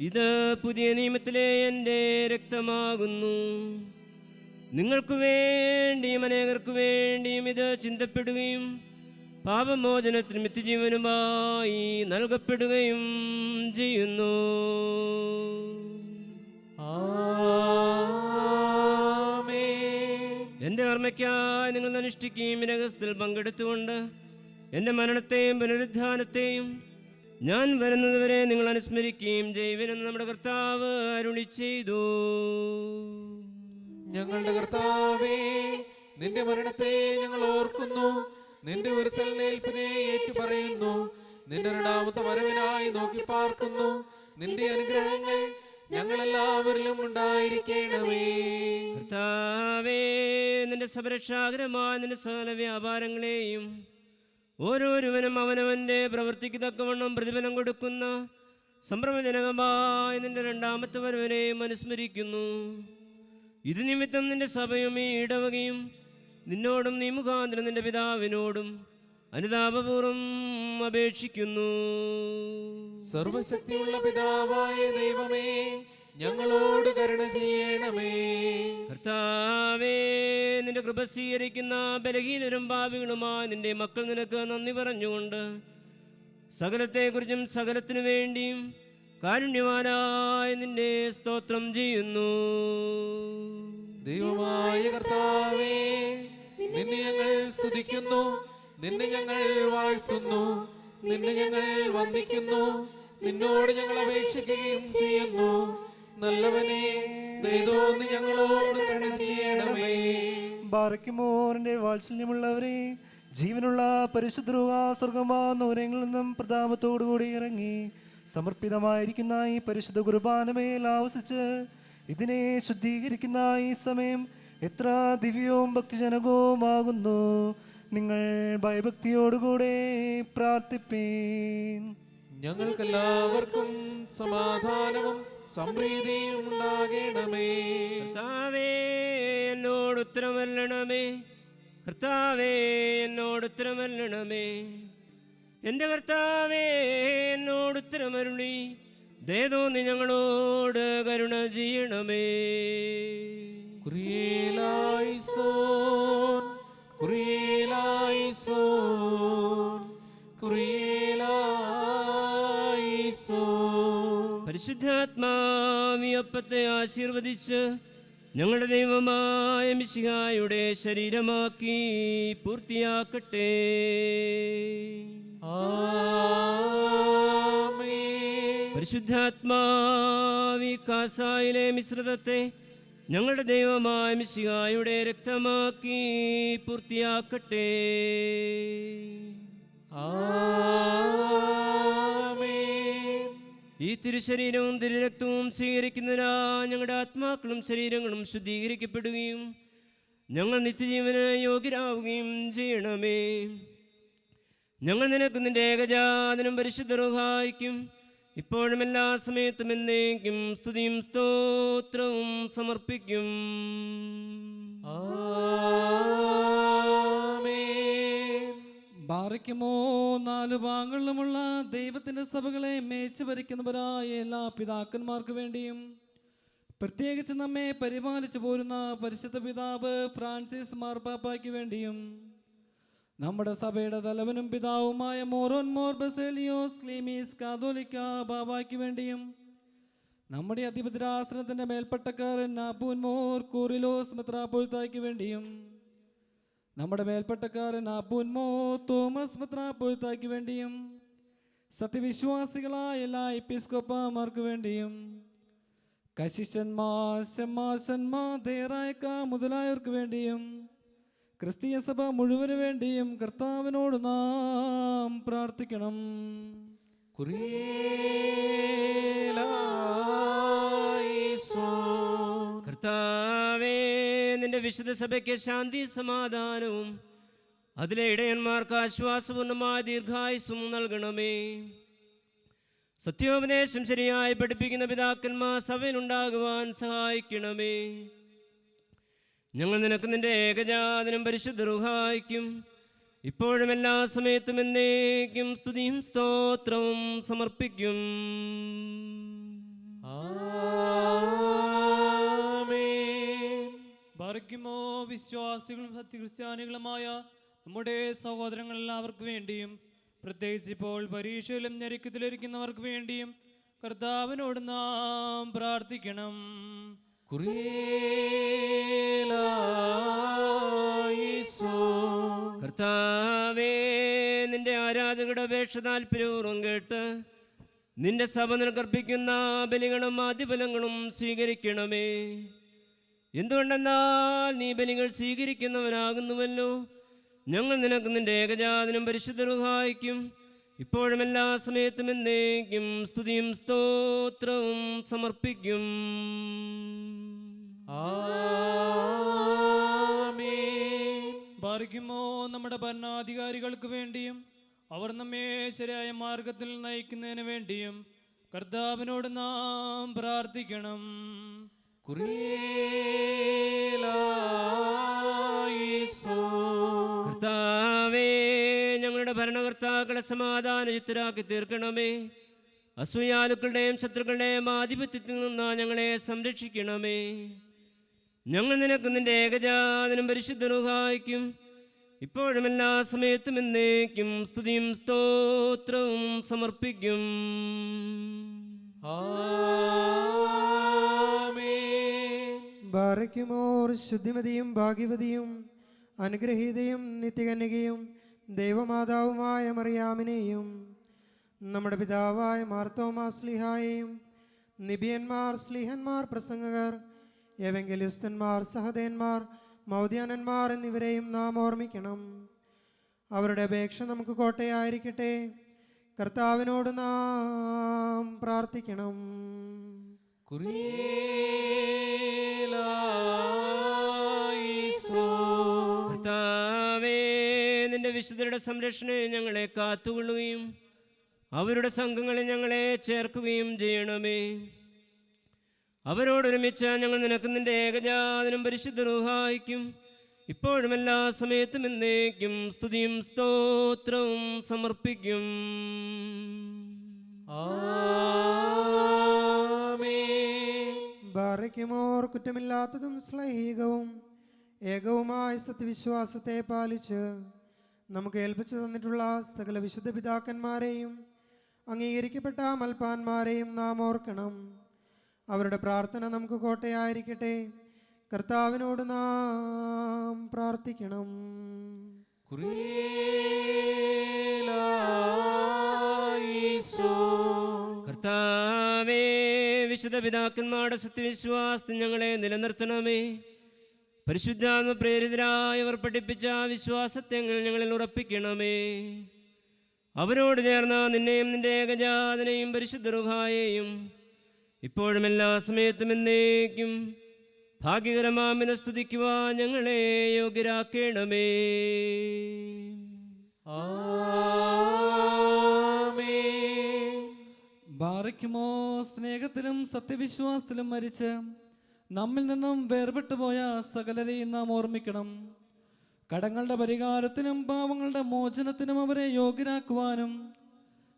ഇത് പുതിയ നിയമത്തിലെ എൻ്റെ രക്തമാകുന്നു. നിങ്ങൾക്ക് വേണ്ടിയും അനേകർക്ക് വേണ്ടിയും ഇത് ചിന്തപ്പെടുകയും പാപമോചനത്തിന് നിത്യജീവനുമായി നൽകപ്പെടുകയും ചെയ്യുന്നു. എൻ്റെ ഓർമ്മയ്ക്കായി നിങ്ങൾ അനുഷ്ഠിക്കുകയും രഹസ്യത്തിൽ പങ്കെടുത്തുകൊണ്ട് എൻ്റെ മരണത്തെയും പുനരുദ്ധാനത്തെയും ഞാൻ വരുന്നതുവരെ നിങ്ങൾ അനുസ്മരിക്കുകയും ചെയ്യുവിനെന്ന് നമ്മുടെ കർത്താവ് അരുളി ചെയ്തു. ഞങ്ങളുടെ കർത്താവേ, നിന്റെ മരണത്തെ ഞങ്ങൾ ഓർക്കുന്നു, നിന്റെ ഉയർത്തെഴുന്നേൽപ്പിനെ ഏറ്റുപറയുന്നു, നിന്റെ രണ്ടാമത്തെ വരവിനായി നോക്കി പാർക്കുന്നു. നിന്റെ അനുഗ്രഹങ്ങൾ ഞങ്ങളെല്ലാവരിലും ഉണ്ടായിരിക്കണമേ. കർത്താവേ, നിന്റെ സപരക്ഷാകരമായ നിന്റെ സകല വ്യാപാരങ്ങളെയും ഓരോരുവനും അവനവന്റെ പ്രവൃത്തിക്ക് തക്കവണ്ണം പ്രതിഫലം കൊടുക്കുന്ന സംഭ്രമജനകമായ നിന്റെ രണ്ടാമത്തെ വരവിനെയും അനുസ്മരിക്കുന്നു. ഇത് നിമിത്തം നിന്റെ സഭയും ഈ ഇടവകയും നിന്നോടും നീ മുഖാന്തരം നിന്റെ പിതാവിനോടും അനുതാപപൂർവം അപേക്ഷിക്കുന്നു. സർവശക്തിയുള്ള പിതാവായ ദൈവമേ, ഞങ്ങളോട് കരുണ ചെയ്യണമേ. കർത്താവേ, നിന്റെ കൃപ സ്വീകരിക്കുന്ന ബലഹീനരും പാപികളുമായ നിന്റെ മക്കൾ നിനക്ക് നന്ദി പറഞ്ഞുകൊണ്ട് സകലത്തെക്കുറിച്ചും സകലത്തിനു വേണ്ടിയും കാരുണ്യവാനായ നിന്റെ സ്തോത്രം ചെയ്യുന്നു. ദൈവമായ കർത്താവേ, നിന്നെ ഞങ്ങൾ സ്തുതിക്കുന്നു, നിന്നെ ഞങ്ങൾ വാഴ്ത്തുന്നു, നിന്നെ ഞങ്ങൾ വന്ദിക്കുന്നു, നിന്നോട് ഞങ്ങൾ അപേക്ഷിക്കുകയും ചെയ്യുന്നു. നല്ലവനെ, ദയതോന്നി ഞങ്ങളോട് കരുണ ചെയ്യണമേ. ബാറയ്ക്കുമോറിന്റെ വാത്സല്യമുള്ളവരെ, ജീവനുള്ള പരിശുദ്ധ സ്വർഗമാനൂരങ്ങളിൽ നിന്നും പ്രതാപത്തോടുകൂടി ഇറങ്ങി സമർപ്പിതമായിരിക്കുന്ന ഈ പരിശുദ്ധ കുർബാനമേൽ ആവസിച്ച് ഇതിനെ ശുദ്ധീകരിക്കുന്ന ഈ സമയം എത്ര ദിവ്യവും ഭക്തിജനകവുമാകുന്നു. നിങ്ങൾ ഭയഭക്തിയോടുകൂടെ പ്രാർത്ഥിപ്പീൻ. ഞങ്ങൾക്കെല്ലാവർക്കും സമാധാനവും സംപ്രീതിയും ഉണ്ടാകണമേ. കർത്താവേ, എന്നോട് ഉത്തരമല്ലണമേ. കർത്താവേ, എന്നോട് ഉത്തരമല്ലണമേ. എൻ്റെ കർത്താവേ, എന്നോട് ഉത്തരമരുളി ദേതോന്നി ഞങ്ങളോട് കരുണ ചെയ്യണമേ. കുറിയേലായിസോൻ, കുറിയേലായിസോൻ, കുറിയേലായിസോൻ. പരിശുദ്ധാത്മാവി അപ്പത്തെ ആശീർവദിച്ച് ഞങ്ങളുടെ ദൈവമായ മിശിഹായുടെ ശരീരമാക്കി പൂർത്തിയാക്കട്ടെ. ആമേൻ. പരിശുദ്ധാത്മാവി കാസായിലെ മിശ്രിതത്തെ ഞങ്ങളുടെ ദൈവമായ മിശിഹായുടെ രക്തമാക്കി പൂർത്തിയാക്കട്ടെ. ആമേൻ. ഈ തിരുശരീരവും തിരുരക്തവും സ്വീകരിക്കുന്നതിനാ ഞങ്ങളുടെ ആത്മാക്കളും ശരീരങ്ങളും ശുദ്ധീകരിക്കപ്പെടുകയും ഞങ്ങൾ നിത്യജീവന് യോഗ്യരാവുകയും ചെയ്യണമേ. ഞങ്ങൾ നിനക്ക് നിന്റെ ഏകജാതനും പരിശുദ്ധ റൂഹായിക്കും ഇപ്പോഴും എല്ലാ സമയത്തും എന്നേക്കും സ്തുതിയും സ്തോത്രവും സമർപ്പിക്കും. ആമേൻ. ബാറയ്ക്കുമോ 4 ഭാഗങ്ങളിലുമുള്ള ദൈവത്തിന്റെ സഭകളെ മേച്ചു ഭരിക്കുന്നവരായ എല്ലാ പിതാക്കന്മാർക്ക് വേണ്ടിയും പ്രത്യേകിച്ച് നമ്മെ പരിപാലിച്ചു പോരുന്ന പരിശുദ്ധ പിതാവ് ഫ്രാൻസിസ് മാർപ്പാപ്പായ്ക്ക് വേണ്ടിയും നമ്മുടെ സഭയുടെ തലവനും പിതാവുമായ മോറോൻ മോർ ബസേലിയോസ് ക്ലീമീസ് കാതോലിക്ക ബാബായ്ക്ക് വേണ്ടിയും നമ്മുടെ അധിപതിരാസനത്തിന്റെ മേൽപ്പട്ടക്കാരൻ അബൂൻ മോർ കൂറിലോസ് മെത്രാപ്പൊലിത്തായ്ക്ക് വേണ്ടിയും നമ്മുടെ മേൽപ്പട്ടക്കാരൻ അബൂൻ മോർ തോമസ് മെത്രാപ്പൊലിത്തായ്ക്ക് വേണ്ടിയും സത്യവിശ്വാസികളായ എല്ലാ എപ്പിസ്കോപ്പമാർക്ക് വേണ്ടിയും കശിശന്മാർ ശമ്മാശന്മാർ ദേറായക്ക മുതലായവർക്ക് വേണ്ടിയും ക്രിസ്തീയ സഭ മുഴുവന് വേണ്ടിയും കർത്താവിനോട് നാം പ്രാർത്ഥിക്കണം. കുറിയേലായിസോൻ. കർത്താവേ, നിന്റെ വിശുദ്ധ സഭയ്ക്ക് ശാന്തി സമാധാനവും അതിലെ ഇടയന്മാർക്ക് ആശ്വാസപൂർണമായ ദീർഘായുസ്സും നൽകണമേ. സത്യോപദേശം ശരിയായി പഠിപ്പിക്കുന്ന പിതാക്കന്മാർ സഭയിലുണ്ടാകുവാൻ സഹായിക്കണമേ. ഞങ്ങൾ നിനക്ക് നിന്റെ ഏകജാതനും പരിശുദ്ധ റൂഹായിക്കും ഇപ്പോഴും എല്ലാ സമയത്തും എന്നേക്കും സ്തുതിയും സ്തോത്രവും സമർപ്പിക്കും. ആമേൻ. ബാറയ്ക്കുമോ വിശ്വാസികളും സത്യക്രിസ്ത്യാനികളുമായ നമ്മുടെ സഹോദരങ്ങൾ എല്ലാവർക്കും വേണ്ടിയും പ്രത്യേകിച്ച് ഇപ്പോൾ പരീക്ഷയിലും ഞെരുക്കത്തിലിരിക്കുന്നവർക്ക് വേണ്ടിയും കർത്താവിനോട് നാം പ്രാർത്ഥിക്കണം. കുറിയേലായിസോൻ. കർത്താവേ, നിന്റെ ആരാധകരുടെ അപേക്ഷ താല്പര്യപൂർവ്വം കേട്ട് നിന്റെ സഭ നിനക്കർപ്പിക്കുന്ന ബലികളും ആദ്യഫലങ്ങളും സ്വീകരിക്കണമേ. എന്തുകൊണ്ടെന്നാൽ നീ ബലികൾ സ്വീകരിക്കുന്നവനാകുന്നുവല്ലോ. ഞങ്ങൾ നിനക്ക് നിന്റെ ഏകജാതനും പരിശുദ്ധ റൂഹായിക്കും ഇപ്പോഴും എല്ലാ സമയത്തും എന്നേക്കും സ്തുതിയും സ്തോത്രവും സമർപ്പിക്കും. ആമേൻ. ബാറയ്ക്കുമോ നമ്മുടെ ഭരണാധികാരികൾക്ക് വേണ്ടിയും അവർ നമ്മെ ശരിയായ മാർഗത്തിൽ നയിക്കുന്നതിന് വേണ്ടിയും കർത്താവിനോട് നാം പ്രാർത്ഥിക്കണം. കുറിയേലായിസോൻ. കർത്താവേ, ഞങ്ങളുടെ ഭരണകർത്താക്കളെ സമാധാനചിത്തരാക്കി തീർക്കണമേ. അസൂയാലുക്കളുടെയും ശത്രുക്കളുടെയും ആധിപത്യത്തിൽ നിന്ന് ഞങ്ങളെ സംരക്ഷിക്കണമേ. ഞങ്ങൾ നിനക്ക് നിന്റെ ഏകജാതനും പരിശുദ്ധ റൂഹായിക്കും ഇപ്പോഴും എല്ലാ സമയത്തും എന്നേക്കും സ്തുതിയും സ്തോത്രവും സമർപ്പിക്കും. ആമേൻ. ബാറയ്ക്കുമോർ ശുദ്ധിമതിയും ഭാഗ്യവതിയും അനുഗ്രഹീതയും നിത്യകന്യകയും ദൈവമാതാവുമായ മറിയാമിനെയും നമ്മുടെ പിതാവായ മാർത്തോമാ സ്ലിഹായെയും നിബിയന്മാർ സ്ലിഹന്മാർ പ്രസംഗകർ എവെങ്കലിസ്തന്മാർ സഹദേന്മാർ മൗദ്യാനന്മാർ എന്നിവരെയും നാം ഓർമ്മിക്കണം. അവരുടെ അപേക്ഷ നമുക്ക് കോട്ടയായിരിക്കട്ടെ. കർത്താവിനോട് നാം പ്രാർത്ഥിക്കണം. കുറിയേലായിസോൻ. കർത്താവേ, നിന്റെ വിശുദ്ധരുടെ സംരക്ഷണയെ ഞങ്ങളെ കാത്തുകൊള്ളുകയും അവരുടെ സംഘങ്ങളിൽ ഞങ്ങളെ ചേർക്കുകയും ചെയ്യണമേ. അവരോടൊരുമിച്ച് ഞങ്ങൾ നിനക്ക് നിന്റെ ഏകജാതനും പരിശുദ്ധ റൂഹായിക്കും ഇപ്പോഴും എല്ലാ സമയത്തും എന്നേക്കും സ്തുതിയും സ്തോത്രവും സമർപ്പിക്കും. ആമേൻ. ബാറയ്ക്കുമോർ കുറ്റമില്ലാത്തതും ശ്ലൈഹികവും ഏകവുമായ സത്യവിശ്വാസത്തെ പാലിച്ച് നമുക്ക് ഏൽപ്പിച്ചു തന്നിട്ടുള്ള സകല വിശുദ്ധ പിതാക്കന്മാരെയും അംഗീകരിക്കപ്പെട്ട മൽപ്പാന്മാരെയും നാം ഓർക്കണം. അവരുടെ പ്രാർത്ഥന നമുക്ക് കോട്ടയായിരിക്കട്ടെ. കർത്താവിനോട് നാം പ്രാർത്ഥിക്കണം. കർത്താവേ, വിശുദ്ധ പിതാക്കന്മാരുടെ സത്യവിശ്വാസത്തിൽ ഞങ്ങളെ നിലനിർത്തണമേ. പരിശുദ്ധാത്മ പ്രേരിതരായവർ പഠിപ്പിച്ച വിശ്വാസത്തെ ഞങ്ങളിൽ ഉറപ്പിക്കണമേ. അവരോട് ചേർന്ന നിന്നെയും നിന്റെ ഏകജാതനെയും പരിശുദ്ധ റുഹായെയും ഇപ്പോഴും എല്ലാ സമയത്തും എന്നേക്കും ഭാഗ്യകരമാമിനെ സ്തുതിക്കുവാൻ ഞങ്ങളെ യോഗ്യരാക്കണമേ. ബാറയ്ക്കുമോ സ്നേഹത്തിലും സത്യവിശ്വാസത്തിലും മരിച്ച് നമ്മിൽ നിന്നും വേർപെട്ടു പോയ സകലരെയും നാം ഓർമ്മിക്കണം. കടങ്ങളുടെ പരിഹാരത്തിനും പാവങ്ങളുടെ മോചനത്തിനും അവരെ യോഗ്യരാക്കുവാനും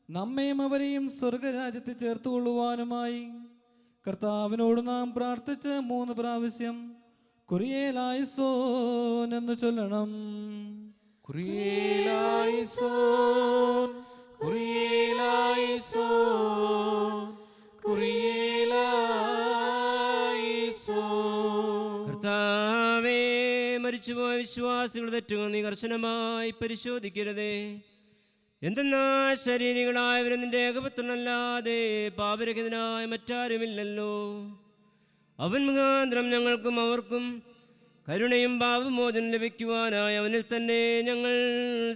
നമ്മയും അവരെയും സ്വർഗരാജ്യത്തിൽ ചേർത്തുകൊള്ളുവാനുമായി കർത്താവിനോട് നാം പ്രാർത്ഥിച്ച് 3 പ്രാവശ്യം കുറിയേലായിസോൻ എന്ന് ചൊല്ലണം. കുറിയേലായിസോൻ, കുറിയേലായിസോൻ, കുറിയേലായിസോൻ. കർത്താവേ, മരിച്ചുപോയ വിശ്വാസികളുടെ തെറ്റുകൾ നീ കർശനമായി പരിശോധിക്കരുതേ. എന്തെന്നാ ശരീരികളായവരും നിന്റെ ഏകപുത്രനല്ലാതെ പാപരഹിതനായ മറ്റാരുമില്ലല്ലോ. അവൻ മുഖാന്തരം ഞങ്ങൾക്കും അവർക്കും കരുണയും പാപമോചനം ലഭിക്കുവാനായി അവനിൽ തന്നെ ഞങ്ങൾ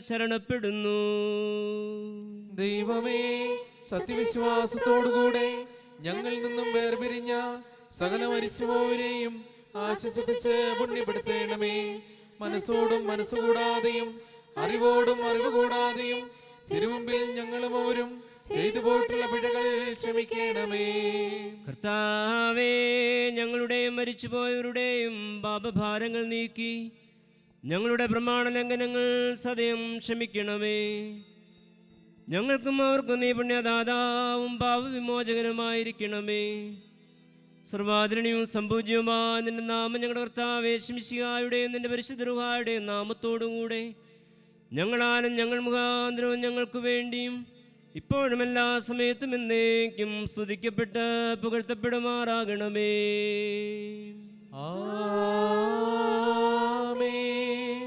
ശരണപ്പെടുന്നു. ദൈവമേ, സത്യവിശ്വാസത്തോടുകൂടെ ഞങ്ങളിൽ നിന്നും വേർപിരിഞ്ഞ സകല മരിച്ചുപോയവരെയും ആശ്വസിപ്പിച്ച് പുണ്യപ്പെടുത്തേണമേ. മനസ്സോടും മനസ്സുകൂടാതെയും അറിവോടും അറിവ് കൂടാതെയും തിരുമുമ്പിൽ ഞങ്ങളും അവരും ചെയ്തു പോയിട്ടുള്ള പിഴകൾ ക്ഷമിക്കണമേ. കർത്താവേ, ഞങ്ങളുടെയും മരിച്ചുപോയവരുടെയും പാപഭാരങ്ങൾ നീക്കി ഞങ്ങളുടെ പ്രമാണ ലംഘനങ്ങൾ സദയം ക്ഷമിക്കണമേ. ഞങ്ങൾക്കും അവർക്കും നീ പുണ്യദാതാവും പാപവിമോചകനുമായിരിക്കണമേ. സർവാദരണീയവും സംപൂജ്യവുമായ നിന്റെ നാമം ഞങ്ങളുടെ കർത്താവേ ശിംശിഹായുടെയും നിന്റെ പരിശുദ്ധ റുഹായുടെയും നാമത്തോടുകൂടെ ഞങ്ങളാലും ഞങ്ങൾ മുഖാന്തരവും ഞങ്ങൾക്ക് വേണ്ടിയും ഇപ്പോഴും എല്ലാ സമയത്തും എന്നേക്കും സ്തുതിക്കപ്പെട്ട് പുകഴ്ത്തപ്പെടുമാറാകണമേ. ആമേൻ.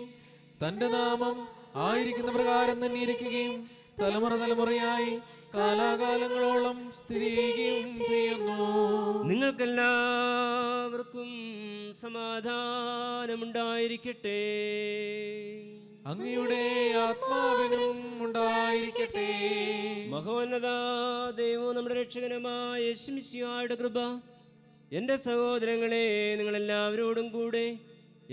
തന്റെ നാമം ആയിരിക്കുന്ന പ്രകാരം തന്നെ ഇരിക്കുകയും തലമുറ തലമുറയായി കാലാകാലങ്ങളോളം സ്ഥിതി ചെയ്യുകയും ചെയ്യുന്നു. നിങ്ങൾക്കെല്ലാവർക്കും സമാധാനമുണ്ടായിരിക്കട്ടെ. അങ്ങയുടെ ആത്മാവിനും ഉണ്ടായിരിക്കട്ടെ. മഹോന്നത ദൈവവും നമ്മുടെ രക്ഷകനുമായ യേശുമിശിഹായുടെ കൃപ എൻ്റെ സഹോദരങ്ങളെ നിങ്ങളെല്ലാവരോടും കൂടെ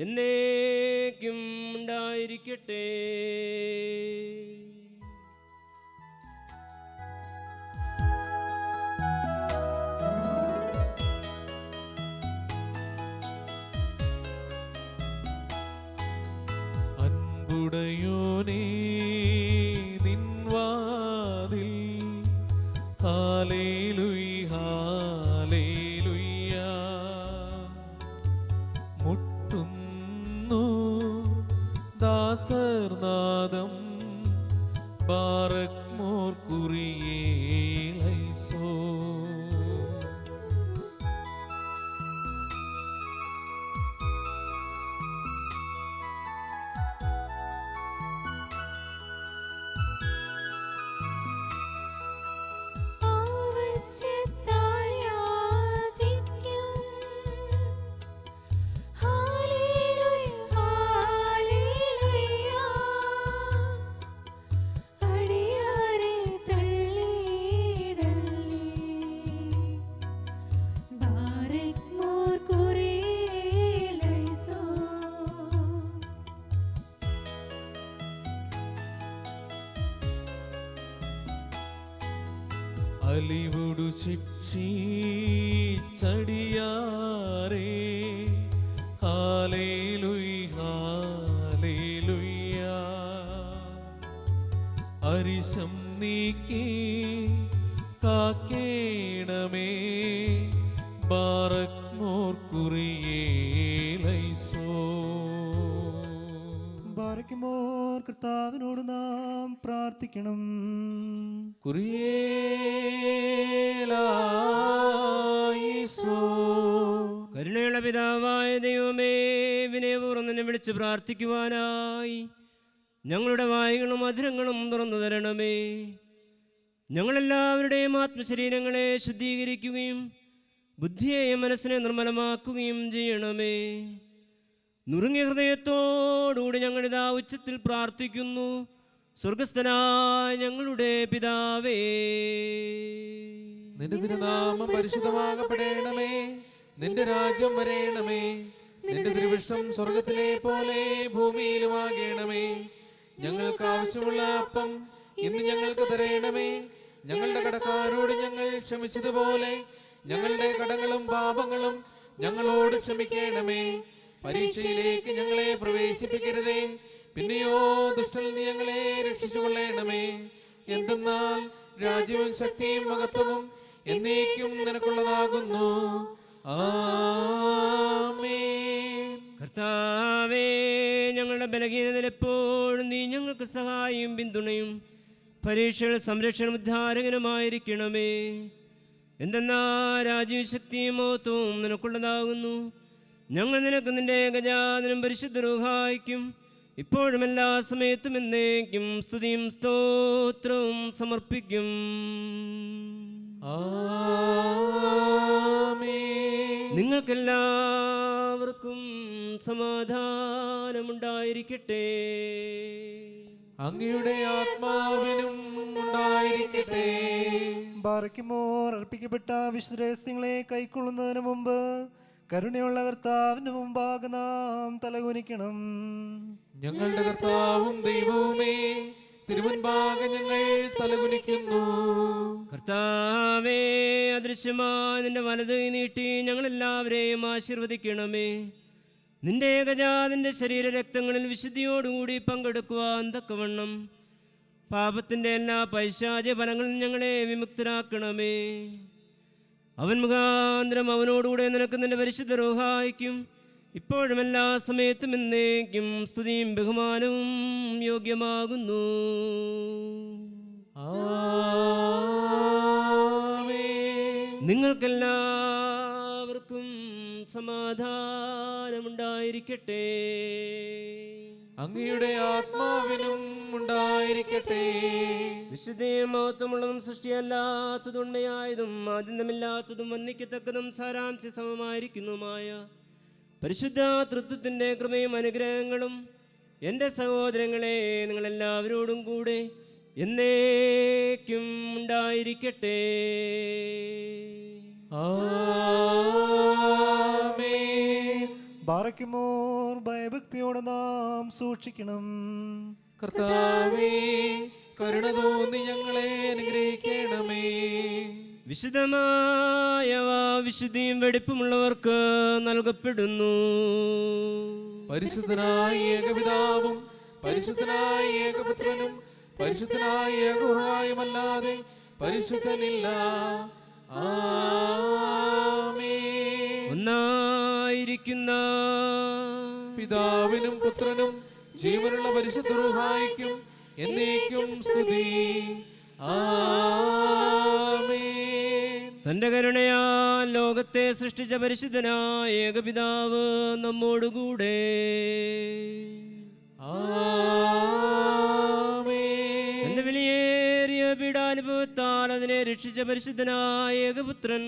എന്നേക്കും ഉണ്ടായിരിക്കട്ടെ. അൻപുടയോനേ, നിൻവാതിൽ ഹല്ലേലൂയ ഹല്ലേലൂയ മുട്ടുന്നു ദാസർനാദം ബാറക് മോർ കുറിയേലൈസോ. അലിവുടു ശിക്ഷീച്ചടിയാരേ ഹല്ലേലൂയ ഹല്ലേലൂയ. അരിശം നീക്കി കാക്കേണമേ ബാറക് മോർ കുറിയേലൈസോ. ബാരക്കുമോർ കർത്താവിനോട് നാം പ്രാർത്ഥിക്കണം. കുറിയേലൈസോ. കരുണയുള്ള പിതാവായ ദൈവമേ, വിനയപൂർവ്വം നിന്നെ വിളിച്ച് പ്രാർത്ഥിക്കുവാനായി ഞങ്ങളുടെ വായുകളും അധരങ്ങളും തുറന്നു തരണമേ. ഞങ്ങളെല്ലാവരുടെയും ആത്മശരീരങ്ങളെ ശുദ്ധീകരിക്കുകയും ബുദ്ധിയെയും മനസ്സിനെ നിർമ്മലമാക്കുകയും ചെയ്യണമേ. നുറുങ്ങിയ ഹൃദയത്തോടുകൂടി ഞങ്ങളിതാ ഉച്ചത്തിൽ പ്രാർത്ഥിക്കുന്നു. സ്വർഗസ്ഥനായ ഞങ്ങളുടെ പിതാവേ, നിന്റെ തിരുനാമം പരിശുദ്ധമാകപ്പെടണമേ. നിന്റെ രാജ്യം വരേണമേ. നിന്റെ തിരുവിഷ്ടം സ്വർഗത്തിലെ പോലെ ഭൂമിയിലുമാകണമേ. ഞങ്ങൾക്ക് ആവശ്യമുള്ള അപ്പം ഇന്ന് ഞങ്ങൾക്ക് തരേണമേ. ഞങ്ങളുടെ കടക്കാരോട് ഞങ്ങൾ ക്ഷമിച്ചതുപോലെ ഞങ്ങളുടെ കടങ്ങളും പാപങ്ങളും ഞങ്ങളോട് ക്ഷമിക്കണമേ. പരീക്ഷയിലേക്ക് ഞങ്ങളെ പ്രവേശിപ്പിക്കരുതേ, പിന്നെയോ ദുഷ്ടനിൽ നീ ഞങ്ങളെ രക്ഷിച്ചുകൊള്ളണമേ. എന്തെന്നാൽ രാജ്യവും ശക്തിയും മഹത്വവും എന്നേക്കും നിനക്കുള്ളതാകുന്നു. ആമേൻ. കർത്താവേ, ഞങ്ങളുടെ ബലഹീനതയിൽ എപ്പോഴും നീ ഞങ്ങൾക്ക് സഹായിയും പിന്തുണയും പരീക്ഷയുടെ സംരക്ഷണം ഉദ്ധാരകനുമായിരിക്കണമേ. എന്തെന്നാ രാജ്യവും ശക്തിയും മഹത്വവും നിനക്കുള്ളതാകുന്നു. ഞങ്ങൾ നിനക്ക് നിന്റെ ഏകജാതനും പരിശുദ്ധ റൂഹായിക്കും ഇപ്പോഴും എല്ലാ സമയത്തും എന്നേക്കും സ്തുതിയും സ്തോത്രവും സമർപ്പിക്കും. നിങ്ങൾക്കെല്ലാവർക്കും സമാധാനമുണ്ടായിരിക്കട്ടെ. അങ്ങയുടെ ആത്മാവിനും ഉണ്ടായിരിക്കട്ടെ. ബാരക്കുമോർ അർപ്പിക്കപ്പെട്ട വിശുദ്ധ രഹസ്യങ്ങളെ കൈക്കൊള്ളുന്നതിന് മുമ്പ് കരുണയുള്ള കർത്താവിന്റെ മുമ്പാകെ നാം തലകുനിക്കണം. ഞങ്ങളുടെ കർത്താവും ദൈവവുമേ, തിരുമുൻപാകെ ഞങ്ങൾ തലകുനിക്കുന്നു. കർത്താവേ, അദൃശ്യമായ നിന്റെ വലത് കൈ നീട്ടി ഞങ്ങളെല്ലാവരെയും ആശീർവദിക്കണമേ. നിന്റെ ഏകജാതന്റെ ശരീര രക്തങ്ങളിൽ വിശുദ്ധിയോടുകൂടി പങ്കെടുക്കുവാൻ തക്കവണ്ണം പാപത്തിൻ്റെ എല്ലാ പൈശാചിക ഫലങ്ങളിൽ ഞങ്ങളെ വിമുക്തരാക്കണമേ. അവൻ മുഖാന്തരം അവനോടുകൂടെ നിനക്ക് നിന്റെ പരിശുദ്ധ റൂഹായിക്കും ഇപ്പോഴും എല്ലാ സമയത്തും എന്നേക്കും സ്തുതിയും ബഹുമാനവും യോഗ്യമാകുന്നു. നിങ്ങൾക്കെല്ലാവർക്കും സമാധാനമുണ്ടായിരിക്കട്ടെ. അങ്ങയുടെ ആത്മാവിനും ഉണ്ടായിരിക്കട്ടെ. വിശുദ്ധയും മഹത്വമുള്ളതും സൃഷ്ടിയല്ലാത്തതും ഉണ്മയായതും ആദ്യന്തമില്ലാത്തതും വന്ദിക്കത്തക്കതും സാരാംശ സമമായിരിക്കുന്നതുമായ പരിശുദ്ധ തൃത്വത്തിൻ്റെ കൃപയും അനുഗ്രഹങ്ങളും എൻ്റെ സഹോദരങ്ങളെ നിങ്ങളെല്ലാവരോടും കൂടെ എന്നേക്കും ഉണ്ടായിരിക്കട്ടെ. ബാരക്കുമോർ ഭയഭക്തിയോടെ നാം സൂക്ഷിക്കണം. കർത്താവേ, കരുണ തോന്നി ഞങ്ങളെ അനുഗ്രഹിക്കണമേ. വിശുദ്ധമായവ വിശുദ്ധിയും വെടിപ്പുമുള്ളവർക്ക് നൽകപ്പെടുന്നു. പരിശുദ്ധനായ ഏകപിതാവും പരിശുദ്ധനായ ഏകപുത്രനും പരിശുദ്ധനായ ഏകഗുരുവായുമല്ലാതെ പരിശുദ്ധനില്ല. ആമേൻ. ഒന്നായിരിക്കുന്ന പിതാവിനും പുത്രനും ജീവനുള്ള പരിശുദ്ധ റൂഹായിക്കും എന്നേക്കും സ്തുതി. ആമേൻ. തന്റെ കരുണയാൽ ലോകത്തെ സൃഷ്ടിച്ച പരിശുദ്ധനായ ഏകപിതാവ് നമ്മോടുകൂടെ. ആമേൻ. തന്റെ വിലയേറിയ പീഡാനുഭവത്താൽ അതിനെ രക്ഷിച്ച പരിശുദ്ധനായ ഏകപുത്രൻ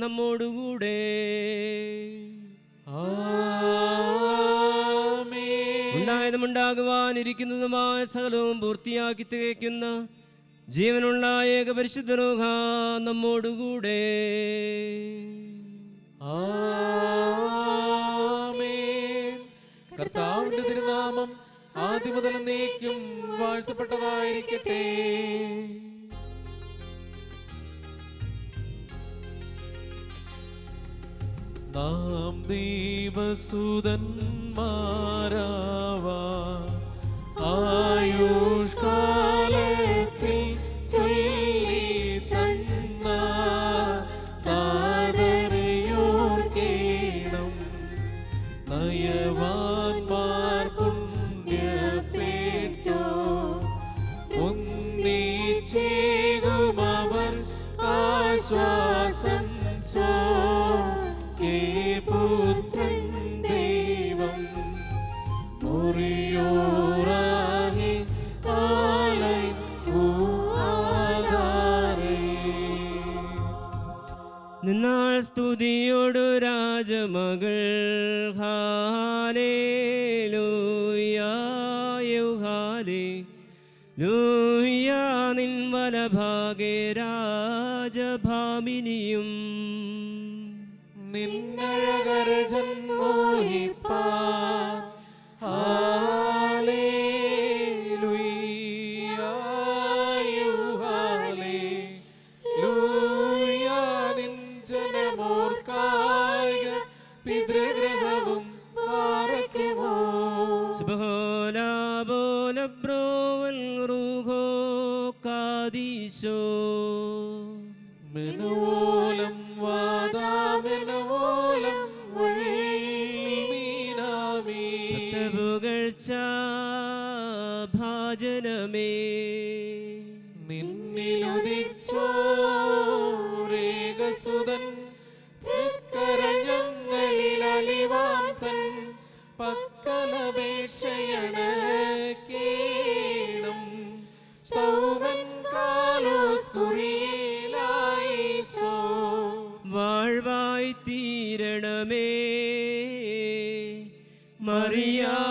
നമ്മോടുകൂടെ. ആമേൻ. ഉണ്ടായതും ഉണ്ടാകുവാനിരിക്കുന്നതുമായ സകലവും പൂർത്തിയാക്കി തികയ്ക്കുന്ന ജീവനുള്ള ഏക പരിശുദ്ധ റൂഹ നമ്മോടുകൂടെ. ആമേൻ. കർത്താവിന്റെ തിരുനാമം ആദ്യം മുതൽ എന്നേക്കും വാഴ്ത്തപ്പെട്ടതായിരിക്കട്ടെ. നാം ദൈവസുതന്മാരാവാൻ ആയുഷ്കാലത്തിൽ ചൊല്ലി തന്ന താതരയോ വലഭാഗേ രാജഭാമിനിയും നിന്നഴകരജൻ മോഹിപ്പാൻ ഹല്ലേലൂയ ഹല്ലേലൂയ നിൻ ജനമോർക്കായ പിതൃഗ്രഹവും പാർക്കുമോ സുബഹോലാബോലബ്രോവൽ റൂഹോ കാദീശോ മെനുവോലം വാദാമെനുവോലം മീനാമീ പുകഴ്ച ഭാജനമേ നിന്നിലുദിച്ചോരേകസുതൻ തൃക്കരഞ്ഞങ്ങളിൽ അലിവാം തൻ പക്കലപേക്ഷയണക്കേണം സ്തൗമൻ കാലോസ് കുറിയേലായിസോ വാഴ്വായി തീരണമേ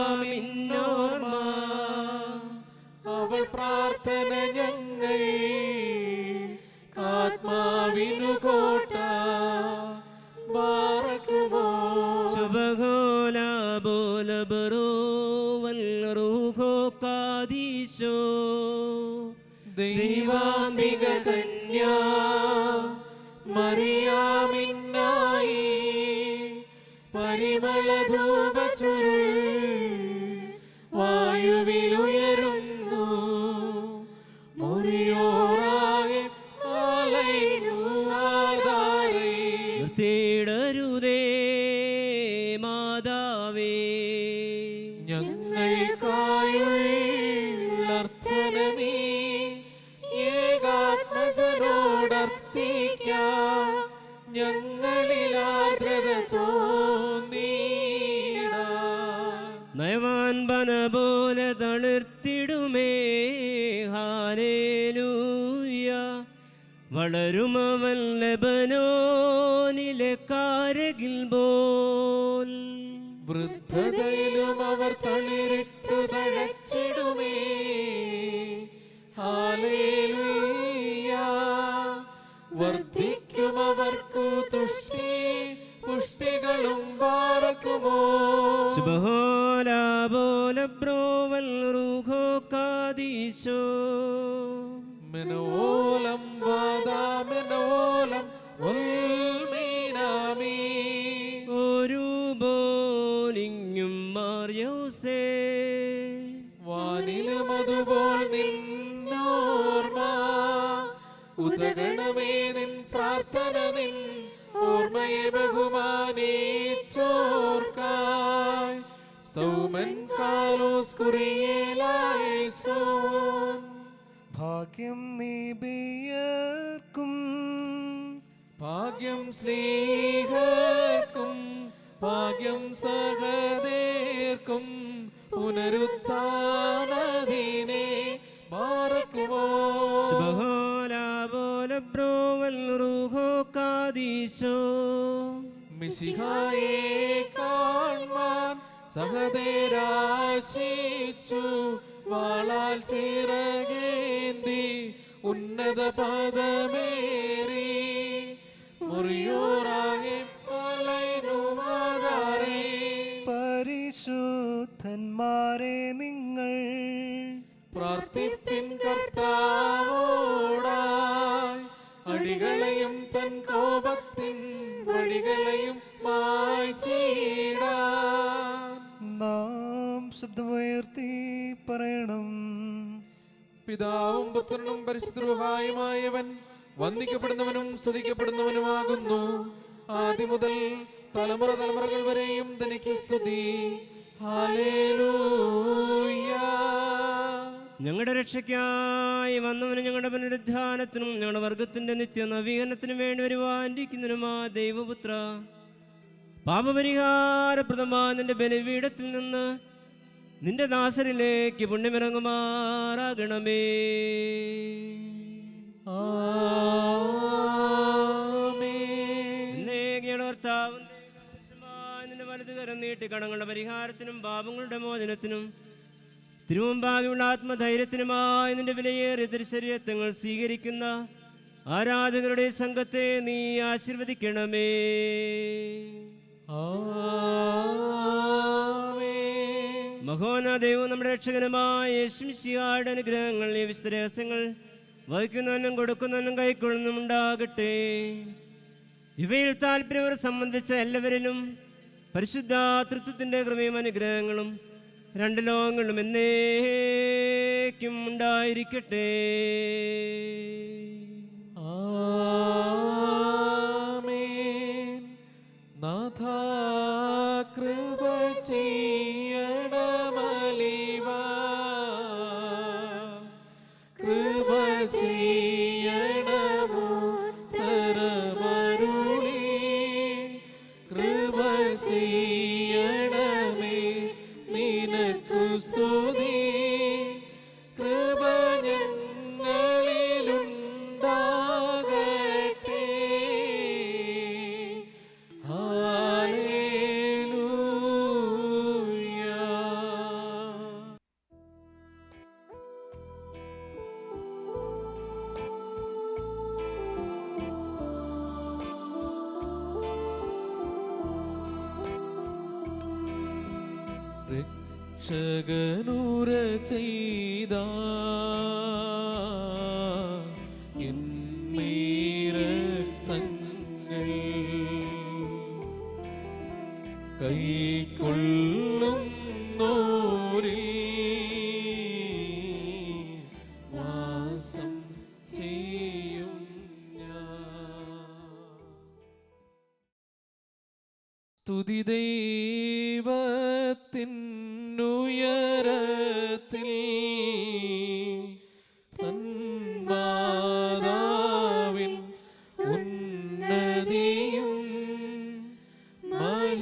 മറിയാമിന്നോർമ്മ അവൾ പ്രാർത്ഥന ഞങ്ങൾ ആത്മാവിനു കോട്ട പാർക്കുമോ സുബഹോലാബോലബറോവൽ റൂഹോ കാദീശോ ദൈവാംബിക കന്യാ മറിയാമിന്നായി പരിമളധൂപ ചുരുൾ വായുവിലുയരുന്നു മുറിയോറാകെ ആലയിനുവാതാരേ തേടരുതേ മാതാവേ ഞങ്ങൾക്കായുള്ളർത്ഥന നീ ഏകാത്മജനോടർത്ഥിക്ക ഞങ്ങളിലാദ്രത തോന്നീട നയവാൻ ബന പോലെ തളിർത്തിടുമേ ഹാലേലൂയ വളരുമവൻ ലെബനോനിലെ കാരകിൽ ബോൽ വൃദ്ധതയിലും അവർ തളിരിട്ടു തഴച്ചിടുമേ ഹല്ലേലൂയ വർദ്ധിക്കും അവർക്കു തുഷ്ടി പുഷ്ടികളും പാർക്കുമോ സുബഹോലാബോലബ്രോവൽ റൂഹോ കാദീശോ മെനോലം വാദാമെനോലം ഉൽമീനാമീ ഒരു ബോലിങ്ങും മാർയോസേ വാനിലും അതുപോൽ നിന്നോർമ്മ ഉദഗണമേ നിൻ പ്രാർത്ഥന നിൻ ഓർമ്മയെ ബഹുമാനിച്ചോർക്കായി സൗമൻ കാലോസ് കുറിയേലായിസോ ഭാഗ്യം നീബിയർക്കും ഭാഗ്യം സ്നേഹർക്കും ഭാഗ്യം സഹദേർക്കും പുനരുത്ഥാനദിനെ പാർക്കുമോ സുബഹോലാബോലബ്രോവൽ റൂഹോ കാദീശോ മിശിഹായെ കാൺമാൻ സഹദേരാശിച്ചു വാളാൽ ചിറകേന്തി ഉന്നത പദമേറി മുറിയോറാകെ പലൈനുവാതാരേ പരിശുദ്ധന്മാരെ നിങ്ങൾ പ്രാർത്ഥിപ്പിൻ കർത്താവോടായി അടികളെയും തൻ കോപത്തിൻ വടികളെയും മായ്ച്ചിടാൻ നാം ശബ്ദമുയർത്തി പറയണം. പിതാവും പുത്രനും പരിശുദ്ധരുമായവൻ വന്ദിക്കപ്പെടുന്നവനും സ്തുതിക്കപ്പെടുന്നവനുമാകുന്നു. ആദ്യം മുതൽ തലമുറ തലമുറകൾ വരെയും തനിക്ക് സ്തുതി. ഹല്ലേലൂയ. ഞങ്ങളുടെ രക്ഷയ്ക്കായി വന്നവനും ഞങ്ങളുടെ പുനരുദ്ധാനത്തിനും ഞങ്ങളുടെ വർഗത്തിന്റെ നിത്യ നവീകരണത്തിനും വേണ്ടി വരുവാനിരിക്കുന്നതിനുമാ ദൈവപുത്ര, പാപപരിഹാരപ്രദമായ നിന്റെ ബലിപീഠത്തിൽ നിന്ന് നിന്റെ ദാസരിലേക്ക് പുണ്യമിറങ്ങുമാറാകണമേ. ആമേൻ. നിന്റെ വലതുകരം നീട്ടി കടങ്ങളുടെ പരിഹാരത്തിനും പാപങ്ങളുടെ മോചനത്തിനും തിരുമുമ്പാകെയുള്ള ആത്മധൈര്യത്തിനുമായി നിന്റെ വിലയേറിയ തിരുശരീരത്വങ്ങൾ സ്വീകരിക്കുന്ന ആരാധകരുടെ സംഘത്തെ നീ ആശീർവദിക്കണമേ. മഹോന്നതവും നമ്മുടെ രക്ഷകനുമായ യേശുമിശിഹായുടെ അനുഗ്രഹങ്ങൾ ഈ വിശുദ്ധ രഹസ്യങ്ങൾ വഹിക്കുന്നവനും കൊടുക്കുന്നവനും കൈക്കൊള്ളുന്നും ഉണ്ടാകട്ടെ. ഇവയിൽ താല്പര്യവർ സംബന്ധിച്ച എല്ലാവരിലും പരിശുദ്ധ തൃത്വത്തിന്റെ കൃപയും അനുഗ്രഹങ്ങളും രണ്ട് ലോകങ്ങളും എന്നേക്കും ഉണ്ടായിരിക്കട്ടെ. ആമേൻ. നാഥാ കൃപ ചെയ്യണമലിവാ, കൃപ ചെയ്യണമോ തരമരുളി, കൃപ ചെയ്യണമേ നിനക്കു സ്തുതി, കൃപ ഞങ്ങളിലുണ്ടാകട്ടെ. ഹല്ലേലൂയ. രക്ഷകനൂര ചെയ്ത എന്നീരക്തങ്ങൾ കൈക്കൊള്ളുന്നോരിൽ വാസം ചെയ്യും ഞാൻ. സ്തുതി ദൈവത്തിനുയരത്തിൽ, തന്മാതാവിൻ ഉന്നതിയും മഹിമാമുടി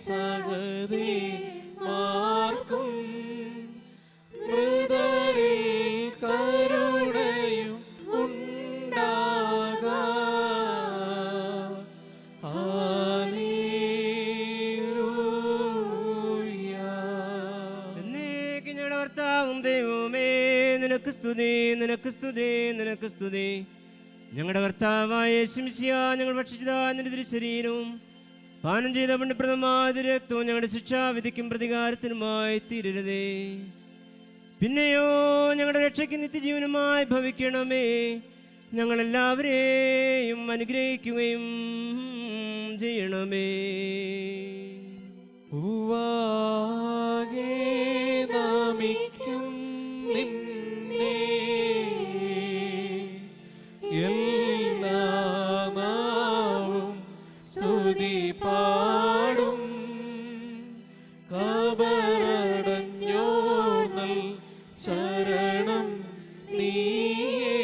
സഹതി മാർക്കും, മൃതരിൽ കരുണയും ഉണ്ടാക. എന്നേക്കും ഞങ്ങളുടെ കർത്താവും ദൈവമേ, നിനക്ക് സ്തുതി, നിനക്ക് സ്തുതി, നിനക്ക് സ്തുതി. ഞങ്ങളുടെ കർത്താവായ യേശുമിശിഹാ, ഞങ്ങൾ ഭക്ഷിച്ചതാ നിന്റെ തിരുശരീരവും പാനം ചെയ്ത പുണ്യപ്രദമായ രക്തവും ഞങ്ങളുടെ ശിക്ഷാവിധിക്കും പ്രതികാരത്തിനുമായി തീരരുതേ. പിന്നെയോ ഞങ്ങളുടെ രക്ഷയ്ക്ക് നിത്യജീവനുമായി ഭവിക്കണമേ. ഞങ്ങളെല്ലാവരെയും അനുഗ്രഹിക്കുകയും ചെയ്യണമേ. പൂവാകെ നമിക്കും നിന്നെ, എല്ലാ നാവും സ്തുതി പാടും. കബറടഞ്ഞോർന്നൽ ശരണം നീയേ,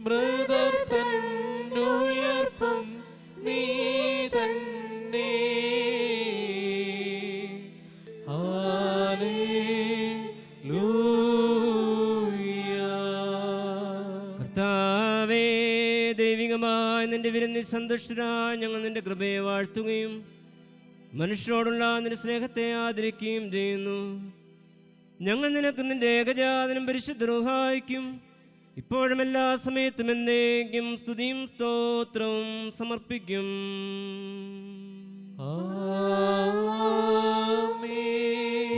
മൃതർ തന്നുയർപ്പും നീ തന്നെ. കർത്താവേ, ദൈവികമായ നിന്റെ വിരുന്നിൽ സന്തുഷ്ടരായി ഞങ്ങൾ നിന്റെ കൃപയെ വാഴ്ത്തുകയും മനുഷ്യരോടുള്ള നിന്റെ സ്നേഹത്തെ ആദരിക്കുകയും ചെയ്യുന്നു. ഞങ്ങൾ നിനക്ക് നിന്റെ ഏകജാതനും പരിശുദ്ധ റൂഹായിക്കും ഇപ്പോഴും എല്ലാ സമയത്തും എന്നേക്കും സ്തുതിയും സ്തോത്രവും സമർപ്പിക്കും.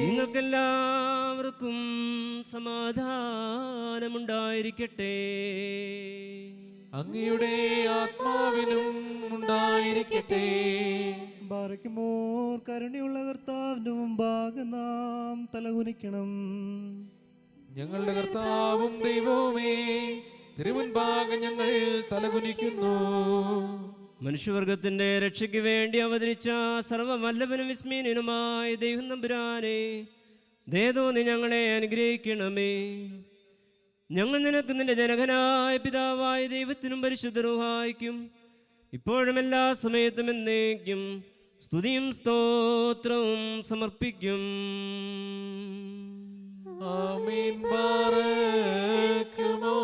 നിങ്ങൾക്കെല്ലാവർക്കും സമാധാനമുണ്ടായിരിക്കട്ടെ. അങ്ങയുടെ ആത്മാവിനും ഉണ്ടായിരിക്കട്ടെ. ബാറയ്ക്കുമോർ കരുണയുള്ള കർത്താവിന്റെ മുമ്പാകെ നാം തലകുനിക്കണം. ഞങ്ങളുടെ കർത്താവും ദൈവവുമേ, തിരുമുൻപാകെ ഞങ്ങൾ തലകുനിക്കുന്നു. മനുഷ്യവർഗത്തിന്റെ രക്ഷയ്ക്ക് വേണ്ടി അവതരിച്ച സർവവല്ലഭനും വിസ്മീനനുമായ ദൈവം തമ്പുരാനെ, ദയതോന്നി ഞങ്ങളെ അനുഗ്രഹിക്കണമേ. ഞങ്ങൾ നിനക്ക് നിന്റെ ജനകനായ പിതാവായ ദൈവത്തിനും പരിശുദ്ധ റൂഹായിക്കും ഇപ്പോഴും എല്ലാ സമയത്തും എന്നേക്കും സ്തുതിയും സ്തോത്രവും സമർപ്പിക്കും. ആമീൻ. ബാറക്കുമോ.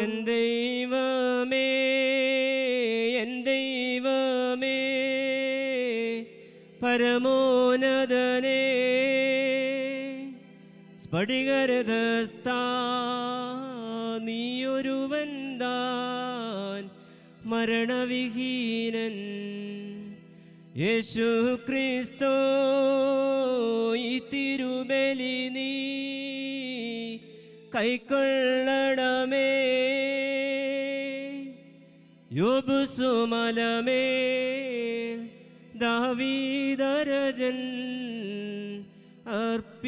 എൻ ദൈവമേ, എൻ ദൈവമേ, പരമോന്നതനേ, സ്ഫടികരഥസ്ഥ നീയൊരുവൻ താൻ മരണവിഹീനൻ യേശു ക്രിസ്തോ ഈ തിരുബലി നീ കൈക്കൊള്ളണമേ യോബ് സുമലമേൽ ദാവീദരജൻ അർപ്പിച്ചതുപോൽ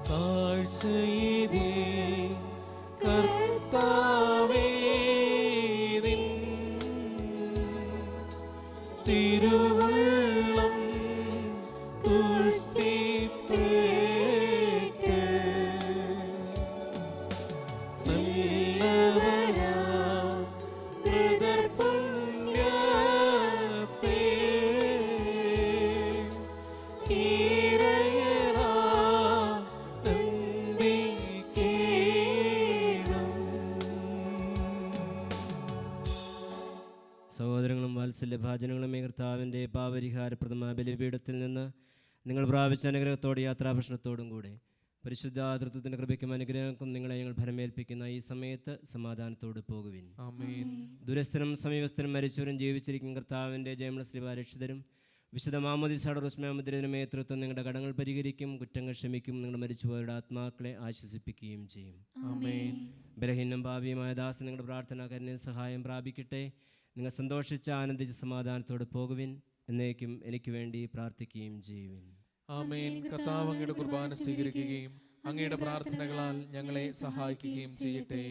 താഴ്ചയിതേ കർത്താവേ നിൻ തിരുവുള്ളം തുഷ്ടിപ്പേറ്റ് നല്ലവരാ ബ്രദർ പുണ്യപ്പേ ഈരയറാ സഹോദരങ്ങളും വാത്സല്യഭാജനങ്ങളും ഈ കർത്താവിൻ്റെ പാപരിഹാരപ്രദമായ ബലിപീഠത്തിൽ നിന്ന് നിങ്ങൾ പ്രാപിച്ച അനുഗ്രഹത്തോടെ യാത്രാഭക്ഷണത്തോടും കൂടെ പരിശുദ്ധാതൃത്വത്തിൻ്റെ കൃപയ്ക്കും അനുഗ്രഹങ്ങൾക്കും നിങ്ങളെ ഞങ്ങൾ ഫലമേൽപ്പിക്കുന്ന ഈ സമയത്ത് സമാധാനത്തോട് പോകുവിൻ. ആമേൻ. ദുരസ്ഥനും സമീപസ്ഥനും മരിച്ചവരും ജീവിച്ചിരിക്കും കർത്താവിൻ്റെ ജയമുള്ള ശ്രീവാരക്ഷിതരും വിശുദ്ധ മാമോദിസയുടെ റുസ്മാമുദ്രയുടെ നേതൃത്വം നിങ്ങളുടെ കടങ്ങൾ പരിഹരിക്കും, കുറ്റങ്ങൾ ക്ഷമിക്കും, നിങ്ങൾ മരിച്ചുപോയവരുടെ ആത്മാക്കളെ ആശ്വസിപ്പിക്കുകയും ചെയ്യും. ആമേൻ. ബലഹീനം ഭാവിയുമായ ദാസൻ നിങ്ങളുടെ പ്രാർത്ഥന കരുണയും സഹായം പ്രാപിക്കട്ടെ. നിങ്ങൾ സന്തോഷിച്ച് ആനന്ദിച്ച് സമാധാനത്തോടെ പോകുവിൻ. എന്നേക്കും എനിക്ക് വേണ്ടി പ്രാർത്ഥിക്കുകയും ചെയ്യുവിൻ. ആമേൻ. കർത്താവ് അങ്ങയുടെ കുർബാന സ്വീകരിക്കുകയും അങ്ങയുടെ പ്രാർത്ഥനകളാൽ ഞങ്ങളെ സഹായിക്കുകയും ചെയ്യട്ടെ.